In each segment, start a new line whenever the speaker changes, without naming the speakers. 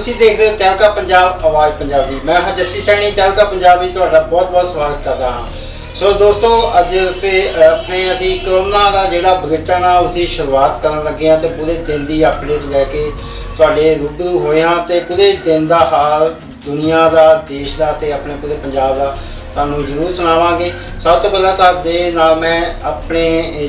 ਤੁਸੀਂ ਦੇਖਦੇ ਹੋ ਤਹਿਲਕਾ ਪੰਜਾਬ ਆਵਾਜ਼ ਪੰਜਾਬ ਦੀ। ਮੈਂ ਹਾਂ ਜੱਸੀ ਸੈਣੀ, ਤਹਿਲਕਾ ਪੰਜਾਬ ਵਿੱਚ ਤੁਹਾਡਾ ਬਹੁਤ ਬਹੁਤ ਸਵਾਗਤ ਕਰਦਾ ਹਾਂ। ਸੋ ਦੋਸਤੋ, ਅੱਜ ਫਿਰ ਆਪਣੇ ਅਸੀਂ ਕਰੋਨਾ ਦਾ ਜਿਹੜਾ ਬੁਲੇਟਿਨ ਆ ਉਸ ਦੀ ਸ਼ੁਰੂਆਤ ਕਰਨ ਲੱਗੇ ਹਾਂ ਤੇ ਪੂਰੇ ਦਿਨ ਦੀ ਅਪਡੇਟ ਲੈ ਕੇ ਤੁਹਾਡੇ ਰੂਬਰੂ ਹੋਏ ਹਾਂ ਤੇ ਪੂਰੇ ਦਿਨ ਦਾ ਹਾਲ ਦੁਨੀਆ ਦਾ, ਦੇਸ਼ ਦਾ ਤੇ ਆਪਣੇ ਪੂਰੇ ਪੰਜਾਬ ਦਾ ਤੁਹਾਨੂੰ ਜ਼ਰੂਰ ਸੁਣਾਵਾਂਗੇ। ਸਭ ਤੋਂ ਪਹਿਲਾਂ ਤੁਹਾਡੇ ਨਾਲ ਮੈਂ ਆਪਣੇ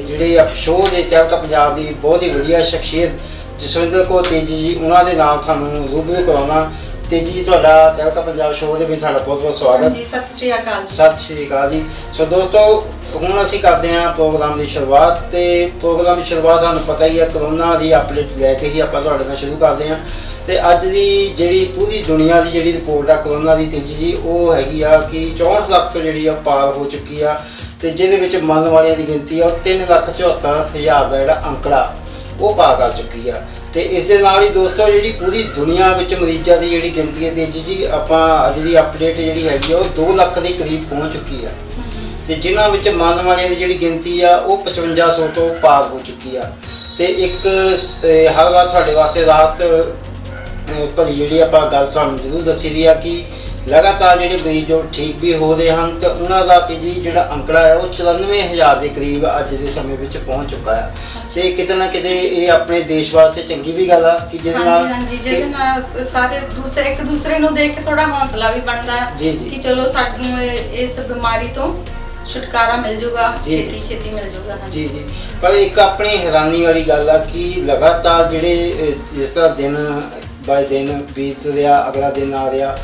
ਜਿਹੜੇ ਸ਼ੋਅ ਦੇ ਤਹਿਲਕਾ ਪੰਜਾਬ ਦੀ ਬਹੁਤ ਹੀ ਵਧੀਆ ਸ਼ਖਸੀਅਤ ਜਸਵਿੰਦਰ ਕੌਰ ਤੇਜੀ ਜੀ, ਉਹਨਾਂ ਦੇ ਨਾਲ ਤੁਹਾਨੂੰ ਰੂਬਰੂ ਕਰਾਉਣਾ। ਤੇਜੀ ਜੀ, ਤੁਹਾਡਾ ਤਹਿਲਕਾ ਪੰਜਾਬ ਸ਼ੋਅ ਦੇ ਵਿੱਚ ਤੁਹਾਡਾ ਬਹੁਤ ਬਹੁਤ ਸਵਾਗਤ
ਜੀ। ਸਤਿ ਸ਼੍ਰੀ ਅਕਾਲ।
ਸਤਿ ਸ਼੍ਰੀ ਅਕਾਲ ਜੀ। ਸੋ ਦੋਸਤੋ, ਹੁਣ ਅਸੀਂ ਕਰਦੇ ਹਾਂ ਪ੍ਰੋਗਰਾਮ ਦੀ ਸ਼ੁਰੂਆਤ ਤੇ ਪ੍ਰੋਗਰਾਮ ਦੀ ਸ਼ੁਰੂਆਤ ਤੁਹਾਨੂੰ ਪਤਾ ਹੀ ਹੈ ਕਰੋਨਾ ਦੀ ਅਪਡੇਟ ਲੈ ਕੇ ਹੀ ਆਪਾਂ ਤੁਹਾਡੇ ਨਾਲ ਸ਼ੁਰੂ ਕਰਦੇ ਹਾਂ। ਤੇ ਅੱਜ ਦੀ ਜਿਹੜੀ ਪੂਰੀ ਦੁਨੀਆ ਦੀ ਜਿਹੜੀ ਰਿਪੋਰਟ ਆ ਕਰੋਨਾ ਦੀ ਤੇਜੀ ਜੀ, ਉਹ ਹੈਗੀ ਆ ਕਿ 64 ਲੱਖ ਤੋਂ ਜਿਹੜੀ ਆ ਪਾਰ ਹੋ ਚੁੱਕੀ ਆ ਤੇ ਜਿਹਦੇ ਵਿੱਚ ਮਰਨ ਵਾਲਿਆਂ ਦੀ ਗਿਣਤੀ ਆ ਉਹ 3,74,000 ਦਾ ਜਿਹੜਾ ਅੰਕੜਾ ਉਹ ਪਾਰ ਕਰ ਚੁੱਕੀ ਆ। ਤੇ ਇਸ ਦੇ ਨਾਲ ਹੀ ਦੋਸਤੋ, ਜਿਹੜੀ ਪੂਰੀ ਦੁਨੀਆ ਵਿੱਚ ਮਰੀਜ਼ਾਂ ਦੀ ਜਿਹੜੀ ਗਿਣਤੀ ਹੈ ਤੇਜੀ ਜੀ, ਆਪਾਂ ਅੱਜ ਦੀ ਅਪਡੇਟ ਜਿਹੜੀ ਹੈਗੀ ਆ ਉਹ 2 ਲੱਖ ਦੇ ਕਰੀਬ ਪਹੁੰਚ ਚੁੱਕੀ ਆ ਤੇ ਜਿਨ੍ਹਾਂ ਵਿੱਚ ਮਰਨ ਵਾਲਿਆਂ ਦੀ ਜਿਹੜੀ ਗਿਣਤੀ ਆ ਉਹ 5500 ਤੋਂ ਪਾਰ ਹੋ ਚੁੱਕੀ ਆ। ਤੇ ਇੱਕ ਹਰ ਵਾਰ ਤੁਹਾਡੇ ਵਾਸਤੇ ਰਾਤ ਭਲੀ ਜਿਹੜੀ ਆਪਾਂ ਗੱਲ ਤੁਹਾਨੂੰ ਜ਼ਰੂਰ ਦੱਸੀ ਦੀ ਆ ਕਿ ਲਗਾਤਾਰ ਜਿਹੜੇ ਮਰੀਜ਼ ਜੋ ਠੀਕ ਵੀ ਹੋ ਰਹੇ ਹਨ ਤੇ ਉਹਨਾਂ ਦਾ ਤੇਜੀ ਜਿਹੜਾ ਅੰਕੜਾ ਹੈ ਉਹ 94,000 ਦੇ ਕਰੀਬ ਅੱਜ ਦੇ ਸਮੇਂ ਵਿੱਚ ਪਹੁੰਚ ਚੁੱਕਾ ਹੈ। ਤੇ ਕਿਤੇ ਨਾ ਕਿਤੇ ਇਹ ਆਪਣੇ ਦੇਸ਼ ਵਾਸਤੇ ਚੰਗੀ ਵੀ ਗੱਲ ਆ ਕਿ ਜਿਹਦੇ ਨਾਲ
ਸਾਰੇ ਇੱਕ ਦੂਸਰੇ ਨੂੰ ਦੇਖ ਕੇ ਥੋੜਾ ਹੌਸਲਾ ਵੀ ਬਣਦਾ ਕਿ ਚਲੋ ਸਾਨੂੰ ਇਸ ਬਿਮਾਰੀ ਤੋਂ ਛੁਟਕਾਰਾ ਮਿਲ ਜਾਊਗਾ, ਛੇਤੀ ਮਿਲ ਜਾਊਗਾ।
ਜੀ। ਪਰ ਇੱਕ ਆਪਣੀ ਹੈਰਾਨੀ ਵਾਲੀ ਗੱਲ ਆ ਕਿ ਲਗਾਤਾਰ ਜਿਹੜੇ ਜਿਸ ਤਰ੍ਹਾਂ ਦਿਨ ਬਾਏ ਦਿਨ ਬੀਤ ਰਿਹਾ, ਅਗਲਾ ਦਿਨ ਆ ਰਿਹਾ,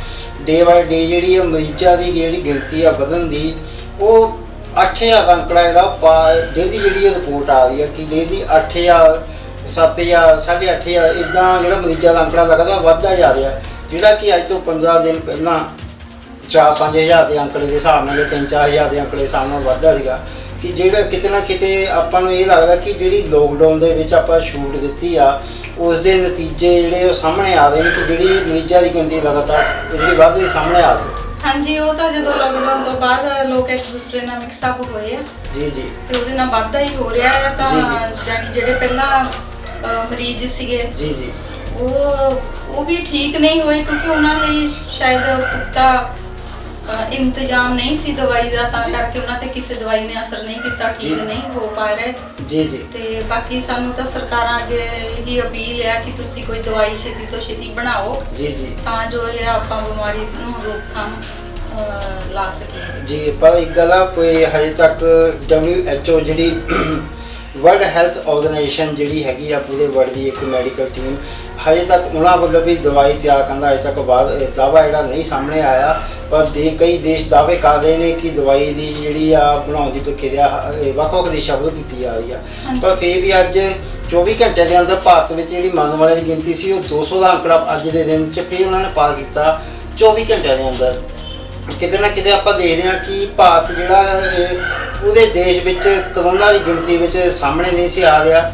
ਡੇ ਬਾਏ ਡੇ ਜਿਹੜੀ ਮਰੀਜ਼ਾਂ ਦੀ ਜਿਹੜੀ ਗਿਣਤੀ ਆ ਵਧਣ ਦੀ, ਉਹ 8,000 ਦਾ ਅੰਕੜਾ ਜਿਹੜਾ ਡੇਲੀ ਜਿਹੜੀ ਰਿਪੋਰਟ ਆ ਰਹੀ ਹੈ ਕਿ ਡੇਲੀ 8,000, 7,000, 8,500 ਇੱਦਾਂ ਜਿਹੜਾ ਮਰੀਜ਼ਾਂ ਦਾ ਅੰਕੜਾ ਲਗਾਤਾਰ ਵੱਧਦਾ ਜਾ ਰਿਹਾ, ਜਿਹੜਾ ਕਿ ਅੱਜ ਤੋਂ 15 ਦਿਨ ਪਹਿਲਾਂ 4-5,000 ਦੇ ਅੰਕੜੇ ਦੇ ਹਿਸਾਬ ਨਾਲ ਜਾਂ 3-4,000 ਦੇ ਅੰਕੜੇ ਦੇ ਹਿਸਾਬ ਨਾਲ ਵੱਧਦਾ ਸੀਗਾ। ਕਿ ਜਿਹੜਾ ਕਿਤੇ ਨਾ ਕਿਤੇ ਆਪਾਂ ਨੂੰ ਇਹ ਲੱਗਦਾ ਕਿ ਜਿਹੜੀ ਲੋਕਡਾਊਨ ਦੇ ਵਿੱਚ ਆਪਾਂ ਛੂਟ ਦਿੱਤੀ ਆ ਉਸ ਦੇ ਨਤੀਜੇ ਜਿਹੜੇ ਉਹ ਸਾਹਮਣੇ ਆ ਰਹੇ ਨੇ ਕਿ ਜਿਹੜੀ ਮਰੀਜ਼ਾਂ ਦੀ ਗਿਣਤੀ ਲਗਾਤਾਰ ਜਿਹੜੀ ਵੱਧਦੀ ਸਾਹਮਣੇ ਆ ਰਹੀ।
ਹਾਂਜੀ, ਉਹ ਤਾਂ ਜਦੋਂ ਲੋਕਡਾਊਨ ਤੋਂ ਬਾਅਦ ਲੋਕ ਇੱਕ ਦੂਸਰੇ ਨਾਲ ਮਿਕਸ ਅਪ ਹੋਏ ਆ
ਜੀ
ਤੇ ਉਹਦੇ ਨਾਲ ਵਾਧਾ ਹੀ ਹੋ ਰਿਹਾ ਹੈ। ਤਾਂ ਜਾਨੀ ਜਿਹੜੇ ਪਹਿਲਾਂ ਮਰੀਜ਼ ਸੀਗੇ
ਜੀ
ਉਹ ਵੀ ਠੀਕ ਨਹੀਂ ਹੋਏ ਕਿਉਂਕਿ ਉਹਨਾਂ ਲਈ ਸ਼ਾਇਦ ਪੁਖਤਾ ਇੰਤਜ਼ਾਮ ਨਹੀਂ ਸੀ ਦਵਾਈ ਦਾ, ਤਾਂ ਕਰਕੇ ਉਹਨਾਂ ਤੇ ਕਿਸੇ ਦਵਾਈ ਨੇ ਅਸਰ ਨਹੀਂ ਕੀਤਾ, ਠੀਕ ਨਹੀਂ ਹੋ ਪਾ ਰਹੇ।
ਜੀ।
ਤੇ ਬਾਕੀ ਸਾਨੂੰ ਤਾਂ ਸਰਕਾਰਾਂ ਅੱਗੇ ਇਹੀ ਅਪੀਲ ਹੈ ਕਿ ਤੁਸੀਂ ਕੋਈ ਦਵਾਈ ਛੇਤੀ ਤੋਂ ਛੇਤੀ ਬਣਾਓ
ਜੀ
ਤਾਂ ਜੋ ਇਹ ਆਪਾਂ ਬਿਮਾਰੀ ਨੂੰ ਰੋਕਥਾਮ ਲਾ ਸਕੀਏ।
ਜੀ, ਪਰ ਇੱਕ ਗੱਲ ਆ, ਹਜੇ ਤੱਕ WHO ਜਿਹੜੀ ਵਰਲਡ ਹੈਲਥ ਆਰਗੇਨਾਈਜੇਸ਼ਨ ਜਿਹੜੀ ਹੈਗੀ ਆ ਪੂਰੇ ਵਰਲਡ ਦੀ ਇੱਕ ਮੈਡੀਕਲ ਟੀਮ, ਹਜੇ ਤੱਕ ਉਹਨਾਂ ਵੱਲੋਂ ਵੀ ਦਵਾਈ ਤਿਆਰ ਕਰਨ ਦਾ ਅਜੇ ਤੱਕ ਦਾਅਵਾ ਜਿਹੜਾ ਨਹੀਂ ਸਾਹਮਣੇ ਆਇਆ। ਪਰ ਕਈ ਦੇਸ਼ ਦਾਅਵੇ ਕਰ ਰਹੇ ਨੇ ਕਿ ਦਵਾਈ ਦੀ ਜਿਹੜੀ ਆ ਬਣਾਉਣ ਦੀ ਪ੍ਰਕਿਰਿਆ ਵੱਖ-ਵੱਖ ਦੇਸ਼ਾਂ ਵੱਲੋਂ ਕੀਤੀ ਜਾ ਰਹੀ ਆ। ਪਰ ਫਿਰ ਵੀ ਅੱਜ 24 ਘੰਟਿਆਂ ਦੇ ਅੰਦਰ ਭਾਰਤ ਵਿੱਚ ਜਿਹੜੀ ਮਰਨ ਵਾਲਿਆਂ ਦੀ ਗਿਣਤੀ ਸੀ ਉਹ 200 ਦਾ ਅੰਕੜਾ ਅੱਜ ਦੇ ਦਿਨ 'ਚ ਫਿਰ ਉਹਨਾਂ ਨੇ ਪਾਰ ਕੀਤਾ 24 ਘੰਟਿਆਂ ਦੇ ਅੰਦਰ। ਕਿਤੇ ਨਾ ਕਿਤੇ ਆਪਾਂ ਦੇਖਦੇ ਹਾਂ ਕਿ ਭਾਰਤ ਜਿਹੜਾ ਪੂਰੇ ਦੇਸ਼ ਵਿੱਚ ਕਰੋਨਾ ਦੀ ਗਿਣਤੀ ਵਿੱਚ ਸਾਹਮਣੇ ਨਹੀਂ ਸੀ ਆ ਰਿਹਾ।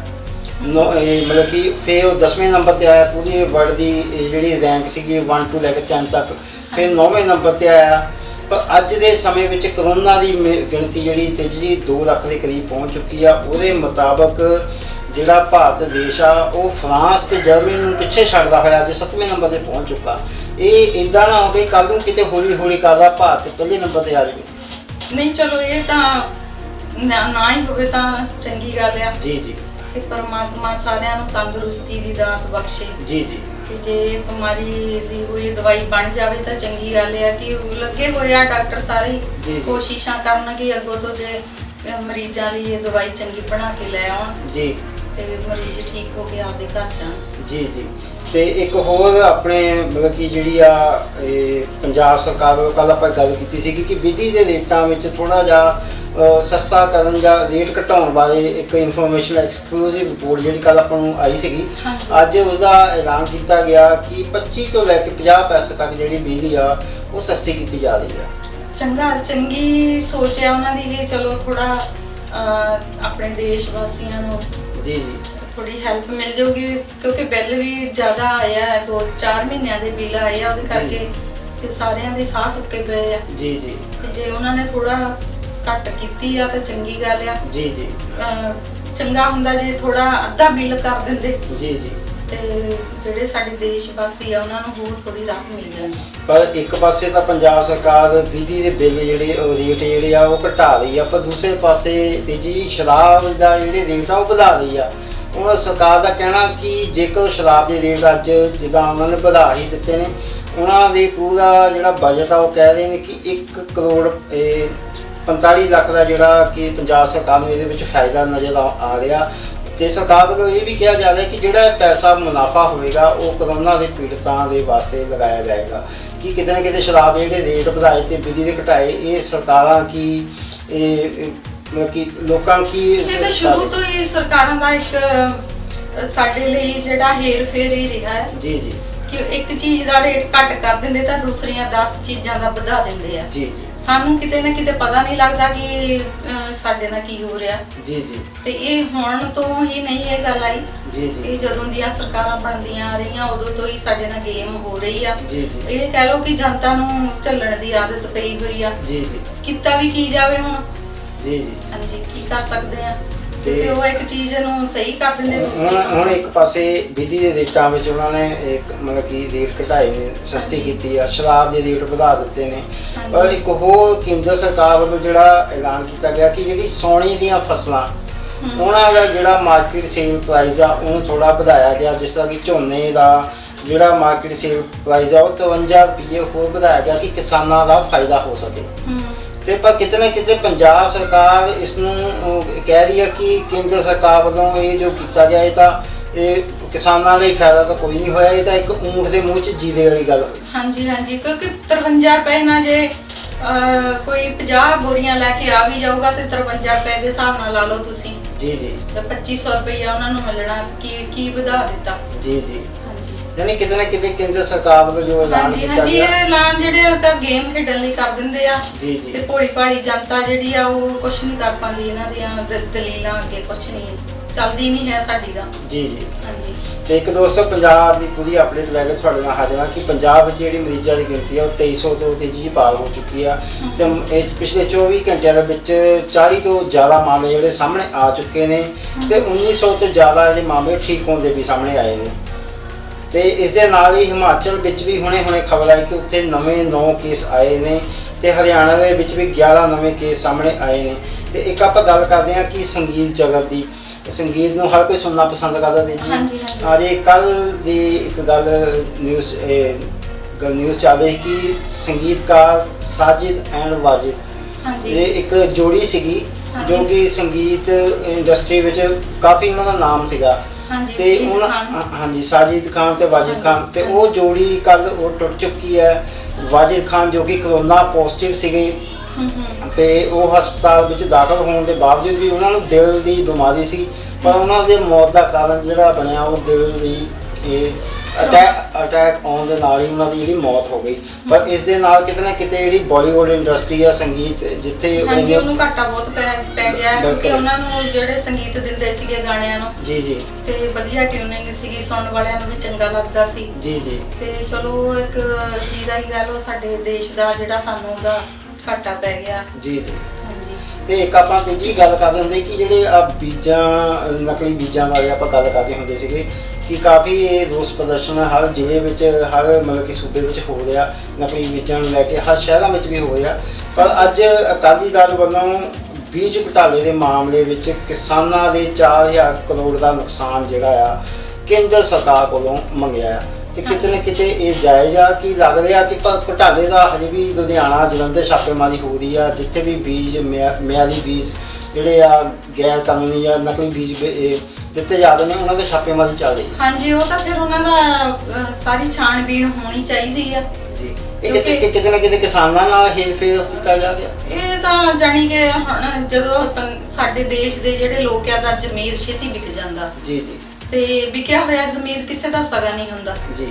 ਮਤਲਬ ਕਿ ਫਿਰ ਉਹ 10ਵੇਂ ਨੰਬਰ 'ਤੇ ਆਇਆ, ਪੂਰੀ ਵਰਲਡ ਦੀ ਜਿਹੜੀ ਰੈਂਕ ਸੀਗੀ 1 ਤੋਂ ਲੈ ਕੇ 10 ਤੱਕ, ਫਿਰ 9ਵੇਂ ਨੰਬਰ 'ਤੇ ਆਇਆ। ਪਰ ਅੱਜ ਦੇ ਸਮੇਂ ਵਿੱਚ ਕਰੋਨਾ ਦੀ ਗਿਣਤੀ ਜਿਹੜੀ ਤੇਜੀ 2 ਲੱਖ ਦੇ ਕਰੀਬ ਪਹੁੰਚ ਚੁੱਕੀ ਆ। ਉਹਦੇ ਮੁਤਾਬਕ ਜਿਹੜਾ ਭਾਰਤ ਦੇਸ਼ ਆ ਉਹ ਫਰਾਂਸ ਤੇ ਜਰਮਨੀ ਨੂੰ ਪਿੱਛੇ ਛੱਡਦਾ ਹੋਇਆ ਅੱਜ 7ਵੇਂ ਨੰਬਰ 'ਤੇ ਪਹੁੰਚ ਚੁੱਕਾ। ਇਹ ਇੱਦਾਂ ਨਾ ਹੋਵੇ ਕੱਲ੍ਹ ਨੂੰ ਕਿਤੇ ਹੌਲੀ ਕਰਦਾ ਭਾਰਤ ਪਹਿਲੇ ਨੰਬਰ 'ਤੇ ਆ ਜਾਵੇ। ਨਹੀਂ,
ਚਲੋ ਇਹ ਤਾਂ ਨਾ ਹੀ ਹੋਵੇ ਤਾਂ ਚੰਗੀ ਗੱਲ ਆ।
ਜੀ।
ਤੇ ਪਰਮਾਤਮਾ ਸਾਰਿਆਂ ਨੂੰ ਤੰਦਰੁਸਤੀ ਦੀ ਦਾਤ ਬਖਸ਼ੇ।
ਜੀ।
ਕਿ ਜੇ ਬਿਮਾਰੀ ਦੀ ਕੋਈ ਦਵਾਈ ਬਣ ਜਾਵੇ ਤਾਂ ਚੰਗੀ ਗੱਲ ਆ ਕਿ ਲੱਗੇ ਹੋਏ ਆ ਡਾਕਟਰ ਸਾਰੇ ਕੋਸ਼ਿਸ਼ਾਂ ਕਰਨਗੇ ਅੱਗੋਂ ਤੋਂ ਜੇ ਮਰੀਜ਼ਾਂ ਲਈ ਇਹ ਦਵਾਈ ਚੰਗੀ ਬਣਾ ਕੇ ਲੈ ਆਉਣ ਜੀ ਤੇ ਮਰੀਜ਼ ਠੀਕ ਹੋ ਕੇ ਆਪਦੇ ਘਰ ਜਾਣ। ਜੀ।
ਤੇ ਇੱਕ ਹੋਰ ਆਪਣੇ ਮਤਲਬ ਕਿ ਜਿਹੜੀ ਆ ਪੰਜਾਬ ਸਰਕਾਰ ਵੱਲੋਂ ਕੱਲ੍ਹ ਆਪਾਂ ਗੱਲ ਕੀਤੀ ਸੀ ਕਿ ਬਿਜਲੀ ਦੇ ਰੇਟਾਂ ਵਿੱਚ ਥੋੜ੍ਹਾ ਜਿਹਾ ਸਸਤਾ ਕਰਨ ਜਾਂ ਰੇਟ ਘਟਾਉਣ ਬਾਰੇ ਇੱਕ ਇਨਫੋਰਮੇਸ਼ਨ ਐਕਸਕਲੂਸਿਵ ਰਿਪੋਰਟ ਜਿਹੜੀ ਕੱਲ੍ਹ ਆਪਾਂ ਨੂੰ ਆਈ ਸੀਗੀ। ਅੱਜ ਉਸਦਾ ਐਲਾਨ ਕੀਤਾ ਗਿਆ ਕਿ 25 ਤੋਂ ਲੈ ਕੇ 50 ਪੈਸੇ ਤੱਕ ਜਿਹੜੀ ਬਿਜਲੀ ਆ ਉਹ ਸਸਤੀ ਕੀਤੀ ਜਾ ਰਹੀ ਆ।
ਚੰਗੀ ਸੋਚ ਹੈ ਉਹਨਾਂ ਦੀ ਕਿ ਚਲੋ ਥੋੜਾ ਆਪਣੇ ਦੇਸ਼ ਵਾਸੀਆਂ ਨੂੰ
ਜੀ
ਥੋੜੀ ਹੈਲਪ ਮਿਲ ਜਾਊਗੀ ਕਿਉਂਕਿ ਬਿੱਲ ਵੀ ਜ਼ਿਆਦਾ ਆਇਆ ਹੈ, 2-4 ਮਹੀਨਿਆਂ ਦੇ ਬਿੱਲ ਆਏ ਆ, ਉਹਦੇ ਕਰਕੇ ਤੇ ਸਾਰਿਆਂ ਦੇ ਸਾਹ ਸੁੱਕੇ ਪਏ ਆ।
ਜੀ।
ਤੇ ਜੇ ਉਹਨਾਂ ਨੇ ਥੋੜਾ ਘੱਟ ਕੀਤੀ ਆ ਤਾਂ ਚੰਗੀ ਗੱਲ ਆ।
ਜੀ।
ਚੰਗਾ ਹੁੰਦਾ ਜੇ ਥੋੜਾ ਅੱਧਾ ਬਿੱਲ ਕਰ ਦਿੰਦੇ।
ਜੀ।
ਤੇ ਜਿਹੜੇ ਸਾਡੇ ਦੇਸ਼ ਵਾਸੀ ਆ ਉਹਨਾਂ ਨੂੰ ਹੋਰ ਥੋੜੀ ਰਾਹਤ ਮਿਲ ਜਾਂਦੀ।
ਪਰ ਇੱਕ ਪਾਸੇ ਤਾਂ ਪੰਜਾਬ ਸਰਕਾਰ ਬਿਜਲੀ ਦੇ ਬਿੱਲ ਜਿਹੜੇ ਉਹ ਰੇਟ ਜਿਹੜੇ ਆ ਉਹ ਘਟਾ ਰਹੀ ਆ, ਪਰ ਦੂਸਰੇ ਪਾਸੇ ਤੀਜੀ ਸ਼ਰਾਬ ਦਾ ਜਿਹੜੇ ਰੇਟ ਆ ਉਹ ਵਧਾ ਰਹੀ ਆ। ਉਹਨਾਂ ਸਰਕਾਰ ਦਾ ਕਹਿਣਾ ਕਿ ਜੇਕਰ ਸ਼ਰਾਬ ਦੇ ਰੇਟ ਅੱਜ ਜਿੱਦਾਂ ਉਹਨਾਂ ਨੇ ਵਧਾ ਹੀ ਦਿੱਤੇ ਨੇ, ਉਹਨਾਂ ਦੇ ਪੂਰਾ ਜਿਹੜਾ ਬਜਟ ਆ ਉਹ ਕਹਿ ਰਹੇ ਨੇ ਕਿ 1 ਕਰੋੜ 45 ਲੱਖ ਦਾ ਜਿਹੜਾ ਕਿ ਪੰਜਾਬ ਸਰਕਾਰ ਨੂੰ ਇਹਦੇ ਵਿੱਚ ਫਾਇਦਾ ਨਜ਼ਰ ਆ ਰਿਹਾ। ਤੇ ਸਰਕਾਰ ਵੱਲੋਂ ਇਹ ਵੀ ਕਿਹਾ ਜਾ ਰਿਹਾ ਕਿ ਜਿਹੜਾ ਪੈਸਾ ਮੁਨਾਫਾ ਹੋਵੇਗਾ ਉਹ ਕਰੋਨਾ ਦੇ ਪੀੜਤਾਂ ਦੇ ਵਾਸਤੇ ਲਗਾਇਆ ਜਾਏਗਾ। ਕਿ ਕਿਤੇ ਨਾ ਕਿਤੇ ਸ਼ਰਾਬ ਦੇ ਜਿਹੜੇ ਰੇਟ ਵਧਾਏ ਤੇ ਬਿਜਲੀ ਦੇ ਘਟਾਏ, ਇਹ ਸਰਕਾਰਾਂ ਕੀ ਮਤਲਬ ਕਿ ਲੋਕਾਂ ਨੂੰ ਕੀ
ਇਹ ਤਾਂ ਸ਼ੁਰੂ ਤੋਂ ਹੀ ਸਰਕਾਰਾਂ ਦਾ ਇੱਕ ਸਾਡੇ ਲਈ ਜਿਹੜਾ ਹੇਰ ਫੇਰ ਹੀ ਰਿਹਾ ਹੈ।
ਜੀ ਜੀ।
ਕਿ ਇੱਕ ਚੀਜ਼ ਦਾ ਰੇਟ ਘੱਟ ਕਰ ਦਿੰਦੇ ਤਾਂ ਦੂਸਰੀਆਂ 10 ਚੀਜ਼ਾਂ ਦਾ ਵਧਾ ਦਿੰਦੇ ਆ।
ਜੀ ਜੀ।
ਸਾਨੂੰ ਕਿਤੇ ਨਾ ਕਿਤੇ ਪਤਾ ਨਹੀਂ ਲੱਗਦਾ ਕਿ ਸਾਡੇ ਨਾਲ ਕੀ ਹੋ ਰਿਹਾ।
ਜੀ ਜੀ।
ਤੇ ਇਹ ਹੁਣ ਤੋਂ ਹੀ ਨਹੀਂ ਇਹ ਗੱਲ ਆਈ।
ਜੀ ਜੀ।
ਇਹ ਜਦੋਂ ਦੀਆਂ ਸਰਕਾਰਾਂ ਬਣਦੀਆਂ ਆ ਰਹੀਆਂ ਉਦੋਂ ਤੋਂ ਹੀ ਸਾਡੇ ਨਾਲ ਗੇਮ ਹੋ ਰਹੀ ਆ।
ਜੀ ਜੀ।
ਇਹ ਕਹਿ ਲਓ ਕਿ ਜਨਤਾ ਨੂੰ ਝੱਲਣ ਦੀ ਆਦਤ ਪਈ ਹੋਈ ਆ।
ਜੀ ਜੀ।
ਕੀਤਾ ਵੀ ਕੀ ਜਾਵੇ ਹੁਣ।
ਜੀ ਜੀ।
ਹਾਂਜੀ, ਕੀ ਕਰ ਸਕਦੇ ਆ। ਤੇ ਉਹ ਇੱਕ ਚੀਜ਼ ਨੂੰ ਸਹੀ ਕਰ ਦਿੰਦੇ ਦੂਸਰੀ।
ਹੁਣ ਇੱਕ ਪਾਸੇ ਬਿਜਲੀ ਦੇ ਰੇਟਾਂ ਵਿੱਚ ਉਹਨਾਂ ਨੇ ਇੱਕ ਮਤਲਬ ਕਿ ਰੇਟ ਘਟਾਏ ਨੇ, ਸਸਤੀ ਕੀਤੀ ਆ, ਸ਼ਰਾਬ ਦੇ ਰੇਟ ਵਧਾ ਦਿੱਤੇ ਨੇ। ਪਰ ਇੱਕ ਹੋਰ ਕੇਂਦਰ ਸਰਕਾਰ ਵੱਲੋਂ ਜਿਹੜਾ ਐਲਾਨ ਕੀਤਾ ਗਿਆ ਕਿ ਜਿਹੜੀ ਸੌਣੀ ਦੀਆਂ ਫਸਲਾਂ ਉਹਨਾਂ ਦਾ ਜਿਹੜਾ ਮਾਰਕੀਟ ਸੇਲ ਪ੍ਰਾਈਸ ਆ ਉਹਨੂੰ ਥੋੜਾ ਵਧਾਇਆ ਗਿਆ। ਜਿਸ ਤਰ੍ਹਾਂ ਕਿ ਝੋਨੇ ਦਾ ਜਿਹੜਾ ਮਾਰਕੀਟ ਸੇਲ ਪ੍ਰਾਈਸ ਆ ਉਹ 53 ਰੁਪਏ ਹੋਰ ਵਧਾਇਆ ਗਿਆ ਕਿ ਕਿਸਾਨਾਂ ਦਾ ਫਾਇਦਾ ਹੋ ਸਕੇ। ਤੇ ਪਰ ਕਿਤੇ ਨਾ ਕਿਤੇ ਪੰਜਾਬ ਸਰਕਾਰ ਇਸ ਨੂੰ ਕਹਿ ਰਹੀ ਹੈ ਕਿ ਕੇਂਦਰ ਸਰਕਾਰ ਵੱਲੋਂ ਇਹ ਜੋ ਕੀਤਾ ਗਿਆ ਇਹ ਤਾਂ ਇਹ ਕਿਸਾਨਾਂ ਲਈ ਫਾਇਦਾ ਤਾਂ ਕੋਈ ਨਹੀਂ ਹੋਇਆ, ਇਹ ਤਾਂ ਇੱਕ ਊਂਠ ਦੇ ਮੂੰਹ 'ਚ ਜੀਰੇ ਵਾਲੀ ਗੱਲ ਹੋਈ।
ਹਾਂਜੀ ਹਾਂਜੀ, ਕਿਉਂਕਿ 53 ਰੁਪਏ ਨਾਲ ਜੇ ਕੋਈ 50 ਬੋਰੀਆਂ ਲੈ ਕੇ ਆ ਵੀ ਜਾਊਗਾ ਤੇ 53 ਰੁਪਏ ਦੇ ਹਿਸਾਬ ਨਾਲ ਲਾ ਲਓ ਤੁਸੀਂ। ਜੀ ਜੀ। ਤੇ 2500 ਰੁਪਇਆ ਉਹਨਾਂ ਨੂੰ ਮਿਲਣਾ, ਕੀ ਵਧਾ ਦਿੱਤਾ। ਜੀ ਜੀ। ਯਾਨੀ ਕਿਤੇ ਨਾ ਕਿਤੇ ਕੇਂਦਰ ਸਰਕਾਰ ਵੱਲੋਂ ਜੋ ਐਲਾਨ ਕੀਤਾ ਗਿਆ। ਹਾਂਜੀ, ਇਹ ਐਲਾਨ ਜਿਹੜੇ ਤਾਂ ਗੇਮ ਖੇਡਣ ਲਈ ਕਰ ਦਿੰਦੇ ਆ। ਜੀ ਜੀ। ਤੇ ਭੋਲੀ ਭਾਲੀ ਜਨਤਾ ਜਿਹੜੀ ਆ ਉਹ ਕੁਛ ਨਹੀਂ ਕਰ ਪਾਉਂਦੀ, ਇਹਨਾਂ ਦੀਆਂ ਦਲੀਲਾਂ ਅੱਗੇ ਕੁਛ ਨਹੀਂ ਚੱਲਦੀ ਨਹੀਂ ਹੈ ਸਾਡੀ ਦਾ। ਜੀ ਜੀ। ਹਾਂਜੀ। ਤੇ ਇੱਕ ਦੋਸਤੋ ਪੰਜਾਬ ਦੀ ਪੂਰੀ ਅਪਡੇਟ ਲੈ ਕੇ ਤੁਹਾਡੇ ਨਾਲ ਹਾਜ਼ਰ ਹਾਂ ਕਿ ਪੰਜਾਬ ਵਿੱਚ ਜਿਹੜੀ ਮਰੀਜ਼ਾਂ ਦੀ ਗਿਣਤੀ ਆ ਉਹ 2300 ਤੋਂ ਤੇਜ਼ੀ ਪਾਰ ਹੋ ਚੁੱਕੀ ਆ। ਤੇ ਇਹ ਪਿਛਲੇ 24 ਘੰਟਿਆਂ ਦੇ ਵਿੱਚ 40 ਤੋਂ ਜ਼ਿਆਦਾ ਮਾਮਲੇ ਜਿਹੜੇ ਸਾਹਮਣੇ ਆ ਚੁੱਕੇ ਨੇ ਤੇ 1900 ਤੋਂ ਜ਼ਿਆਦਾ ਜਿਹੜੇ ਮਾਮਲੇ ਠੀਕ ਹੋਣ ਦੇ ਵੀ ਸਾਹਮਣੇ ਆਏ ਨੇ। ਤੇ ਇਸ ਦੇ ਨਾਲ ਹੀ ਹਿਮਾਚਲ ਵਿੱਚ ਵੀ ਹੁਣੇ ਖਬਰ ਆਈ ਕਿ ਉੱਥੇ ਨਵੇਂ 9 ਕੇਸ ਆਏ ਨੇ ਤੇ ਹਰਿਆਣਾ ਦੇ ਵਿੱਚ ਵੀ 11 ਨਵੇਂ ਕੇਸ ਸਾਹਮਣੇ ਆਏ ਨੇ। ਤੇ ਇੱਕ ਆਪਾਂ ਗੱਲ ਕਰਦੇ ਹਾਂ ਕਿ ਸੰਗੀਤ ਜਗਤ ਦੀ, ਸੰਗੀਤ ਨੂੰ ਹਰ ਕੋਈ ਸੁਣਨਾ ਪਸੰਦ ਕਰਦਾ ਤੇ ਜੀ ਅਜੇ ਕੱਲ ਦੀ ਇੱਕ ਗੱਲ ਨਿਊਜ਼ ਚੱਲ ਰਹੀ ਕਿ ਸੰਗੀਤਕਾਰ ਸਾਜਿਦ ਐਂਡ ਵਾਜਿਦ ਇਹ ਇੱਕ ਜੋੜੀ ਸੀਗੀ ਜੋ ਕਿ ਸੰਗੀਤ ਇੰਡਸਟਰੀ ਵਿੱਚ ਕਾਫੀ ਉਹਨਾਂ ਦਾ ਨਾਮ ਸੀਗਾ। ਤੇ ਉਹਨਾਂ ਹਾਂਜੀ ਸਾਜਿਦ ਖਾਨ ਤੇ ਵਾਜਿਦ ਖਾਨ ਤੇ ਉਹ ਜੋੜੀ ਕੱਲ ਉਹ ਟੁੱਟ ਚੁੱਕੀ ਹੈ। ਵਾਜਿਦ ਖਾਨ ਜੋ ਕਿ ਕਰੋਨਾ ਪੋਜ਼ਿਟਿਵ ਸੀਗੇ ਤੇ ਉਹ ਹਸਪਤਾਲ ਵਿੱਚ ਦਾਖਲ ਹੋਣ ਦੇ ਬਾਵਜੂਦ ਵੀ ਉਹਨਾਂ ਨੂੰ ਦਿਲ ਦੀ ਬਿਮਾਰੀ ਸੀ, ਪਰ ਉਹਨਾਂ ਦੇ ਮੌਤ ਦਾ ਕਾਰਨ ਜਿਹੜਾ ਬਣਿਆ ਉਹ ਦਿਲ ਦੀ ਅਟੈਕ ਆਉਣ ਦੇ ਨਾਲ ਹੀ ਉਹਨਾਂ ਦੀ ਜਿਹੜੀ ਮੌਤ ਹੋ ਗਈ। ਪਰ ਇਸ ਦੇ ਨਾਲ ਕਿਤੇ ਨਾ ਕਿਤੇ ਜਿਹੜੀ ਬਾਲੀਵੁੱਡ ਇੰਡਸਟਰੀ ਆ ਸੰਗੀਤ ਜਿੱਥੇ ਉਹਨੂੰ ਘਾਟਾ ਬਹੁਤ ਪੈ ਗਿਆ ਕਿਉਂਕਿ ਉਹਨਾਂ ਨੂੰ ਜਿਹੜੇ ਸੰਗੀਤ ਦਿੰਦੇ ਸੀਗੇ ਗਾਣਿਆਂ ਨੂੰ ਜੀ ਜੀ ਤੇ ਵਧੀਆ ਟਿਊਨਿੰਗ ਸੀਗੀ, ਸੁਣਨ ਵਾਲਿਆਂ ਨੂੰ ਵੀ ਚੰਗਾ ਲੱਗਦਾ ਸੀ। ਜੀ ਜੀ। ਤੇ ਚਲੋ ਇੱਕ ਹੀਰਾ ਹੀ ਗੱਲ ਉਹ ਸਾਡੇ ਦੇਸ਼ ਦਾ ਜਿਹੜਾ ਸਾਨੂੰ ਉਹਦਾ ਘਾਟਾ ਪੈ ਗਿਆ। ਜੀ ਜੀ। ਹਾਂਜੀ। ਤੇ ਇੱਕ ਆਪਾਂ ਤੀਜੀ ਗੱਲ ਕਰਦੇ ਹੁੰਦੇ ਕਿ ਜਿਹੜੇ ਆ ਬੀਜਾਂ ਨਕਲੀ ਬੀਜਾਂ ਬਾਰੇ ਆਪਾਂ ਗੱਲ ਕਰਦੇ ਹੁੰਦੇ ਸੀਗੇ ਕਿ ਕਾਫੀ ਇਹ ਰੋਸ ਪ੍ਰਦਰਸ਼ਨ ਹਰ ਜ਼ਿਲ੍ਹੇ ਵਿੱਚ ਹਰ ਮਤਲਬ ਕਿ ਸੂਬੇ ਵਿੱਚ ਹੋ ਰਿਹਾ, ਨਕਲੀ ਬੀਜਾਂ ਨੂੰ ਲੈ ਕੇ ਹਰ ਸ਼ਹਿਰਾਂ ਵਿੱਚ ਵੀ ਹੋ ਰਿਹਾ। ਪਰ ਅੱਜ ਅਕਾਲੀ ਦਲ ਵੱਲੋਂ ਬੀਜ ਘੁਟਾਲੇ ਦੇ ਮਾਮਲੇ ਵਿੱਚ ਕਿਸਾਨਾਂ ਦੇ 4000 ਕਰੋੜ ਦਾ ਨੁਕਸਾਨ ਜਿਹੜਾ ਆ ਕੇਂਦਰ ਸਰਕਾਰ ਕੋਲੋਂ ਮੰਗਿਆ ਆ। ਤੇ ਕਿਤੇ ਨਾ ਕਿਤੇ ਇਹ ਜਾਇਜ਼ ਆ ਕਿ ਲੱਗ ਰਿਹਾ ਕਿ ਘੁਟਾਲੇ ਦਾ ਹਜੇ ਵੀ ਲੁਧਿਆਣਾ ਜਲੰਧਰ ਛਾਪੇਮਾਰੀ ਹੋ ਰਹੀ ਆ, ਜਿੱਥੇ ਵੀ ਬੀਜ ਮਿਆਦੀ ਬੀਜ ਜਿਹੜੇ ਆ ਗੈਰ ਕਾਨੂੰਨੀ ਜਾਂ ਨਕਲੀ ਬੀਜ ਦਿੱਤੇ ਜਾਂਦੇ ਨੇ ਉਹਨਾਂ ਦੇ ਛਾਪੇਮਾਰੀ ਚੱਲ ਰਹੀ। ਹਾਂਜੀ, ਉਹ ਤਾਂ ਫਿਰ ਉਹਨਾਂ ਦਾ ਸਾਰੀ ਛਾਣਬੀਣ ਹੋਣੀ ਚਾਹੀਦੀ ਆ ਜੀ। ਇਹ ਕਿਤੇ ਨਾ ਕਿਤੇ ਕਿਸਾਨਾਂ ਨਾਲ ਹੇਰਫੇਰ ਕੀਤਾ ਜਾ ਰਿਹਾ। ਇਹ ਤਾਂ ਜਾਣੀ ਕਿ ਹੁਣ ਜਦੋਂ ਸਾਡੇ ਦੇਸ਼ ਦੇ ਜਿਹੜੇ ਲੋਕ ਆ ਦਾ ਜ਼ਮੀਰ ਛੇਤੀ ਵਿਕ ਜਾਂਦਾ ਜੀ ਜੀ ਤੇ ਵਿਕਿਆ ਹੋਇਆ ਜ਼ਮੀਰ ਕਿਸੇ ਦਾ ਸਗਾ ਨਹੀਂ ਹੁੰਦਾ ਜੀ।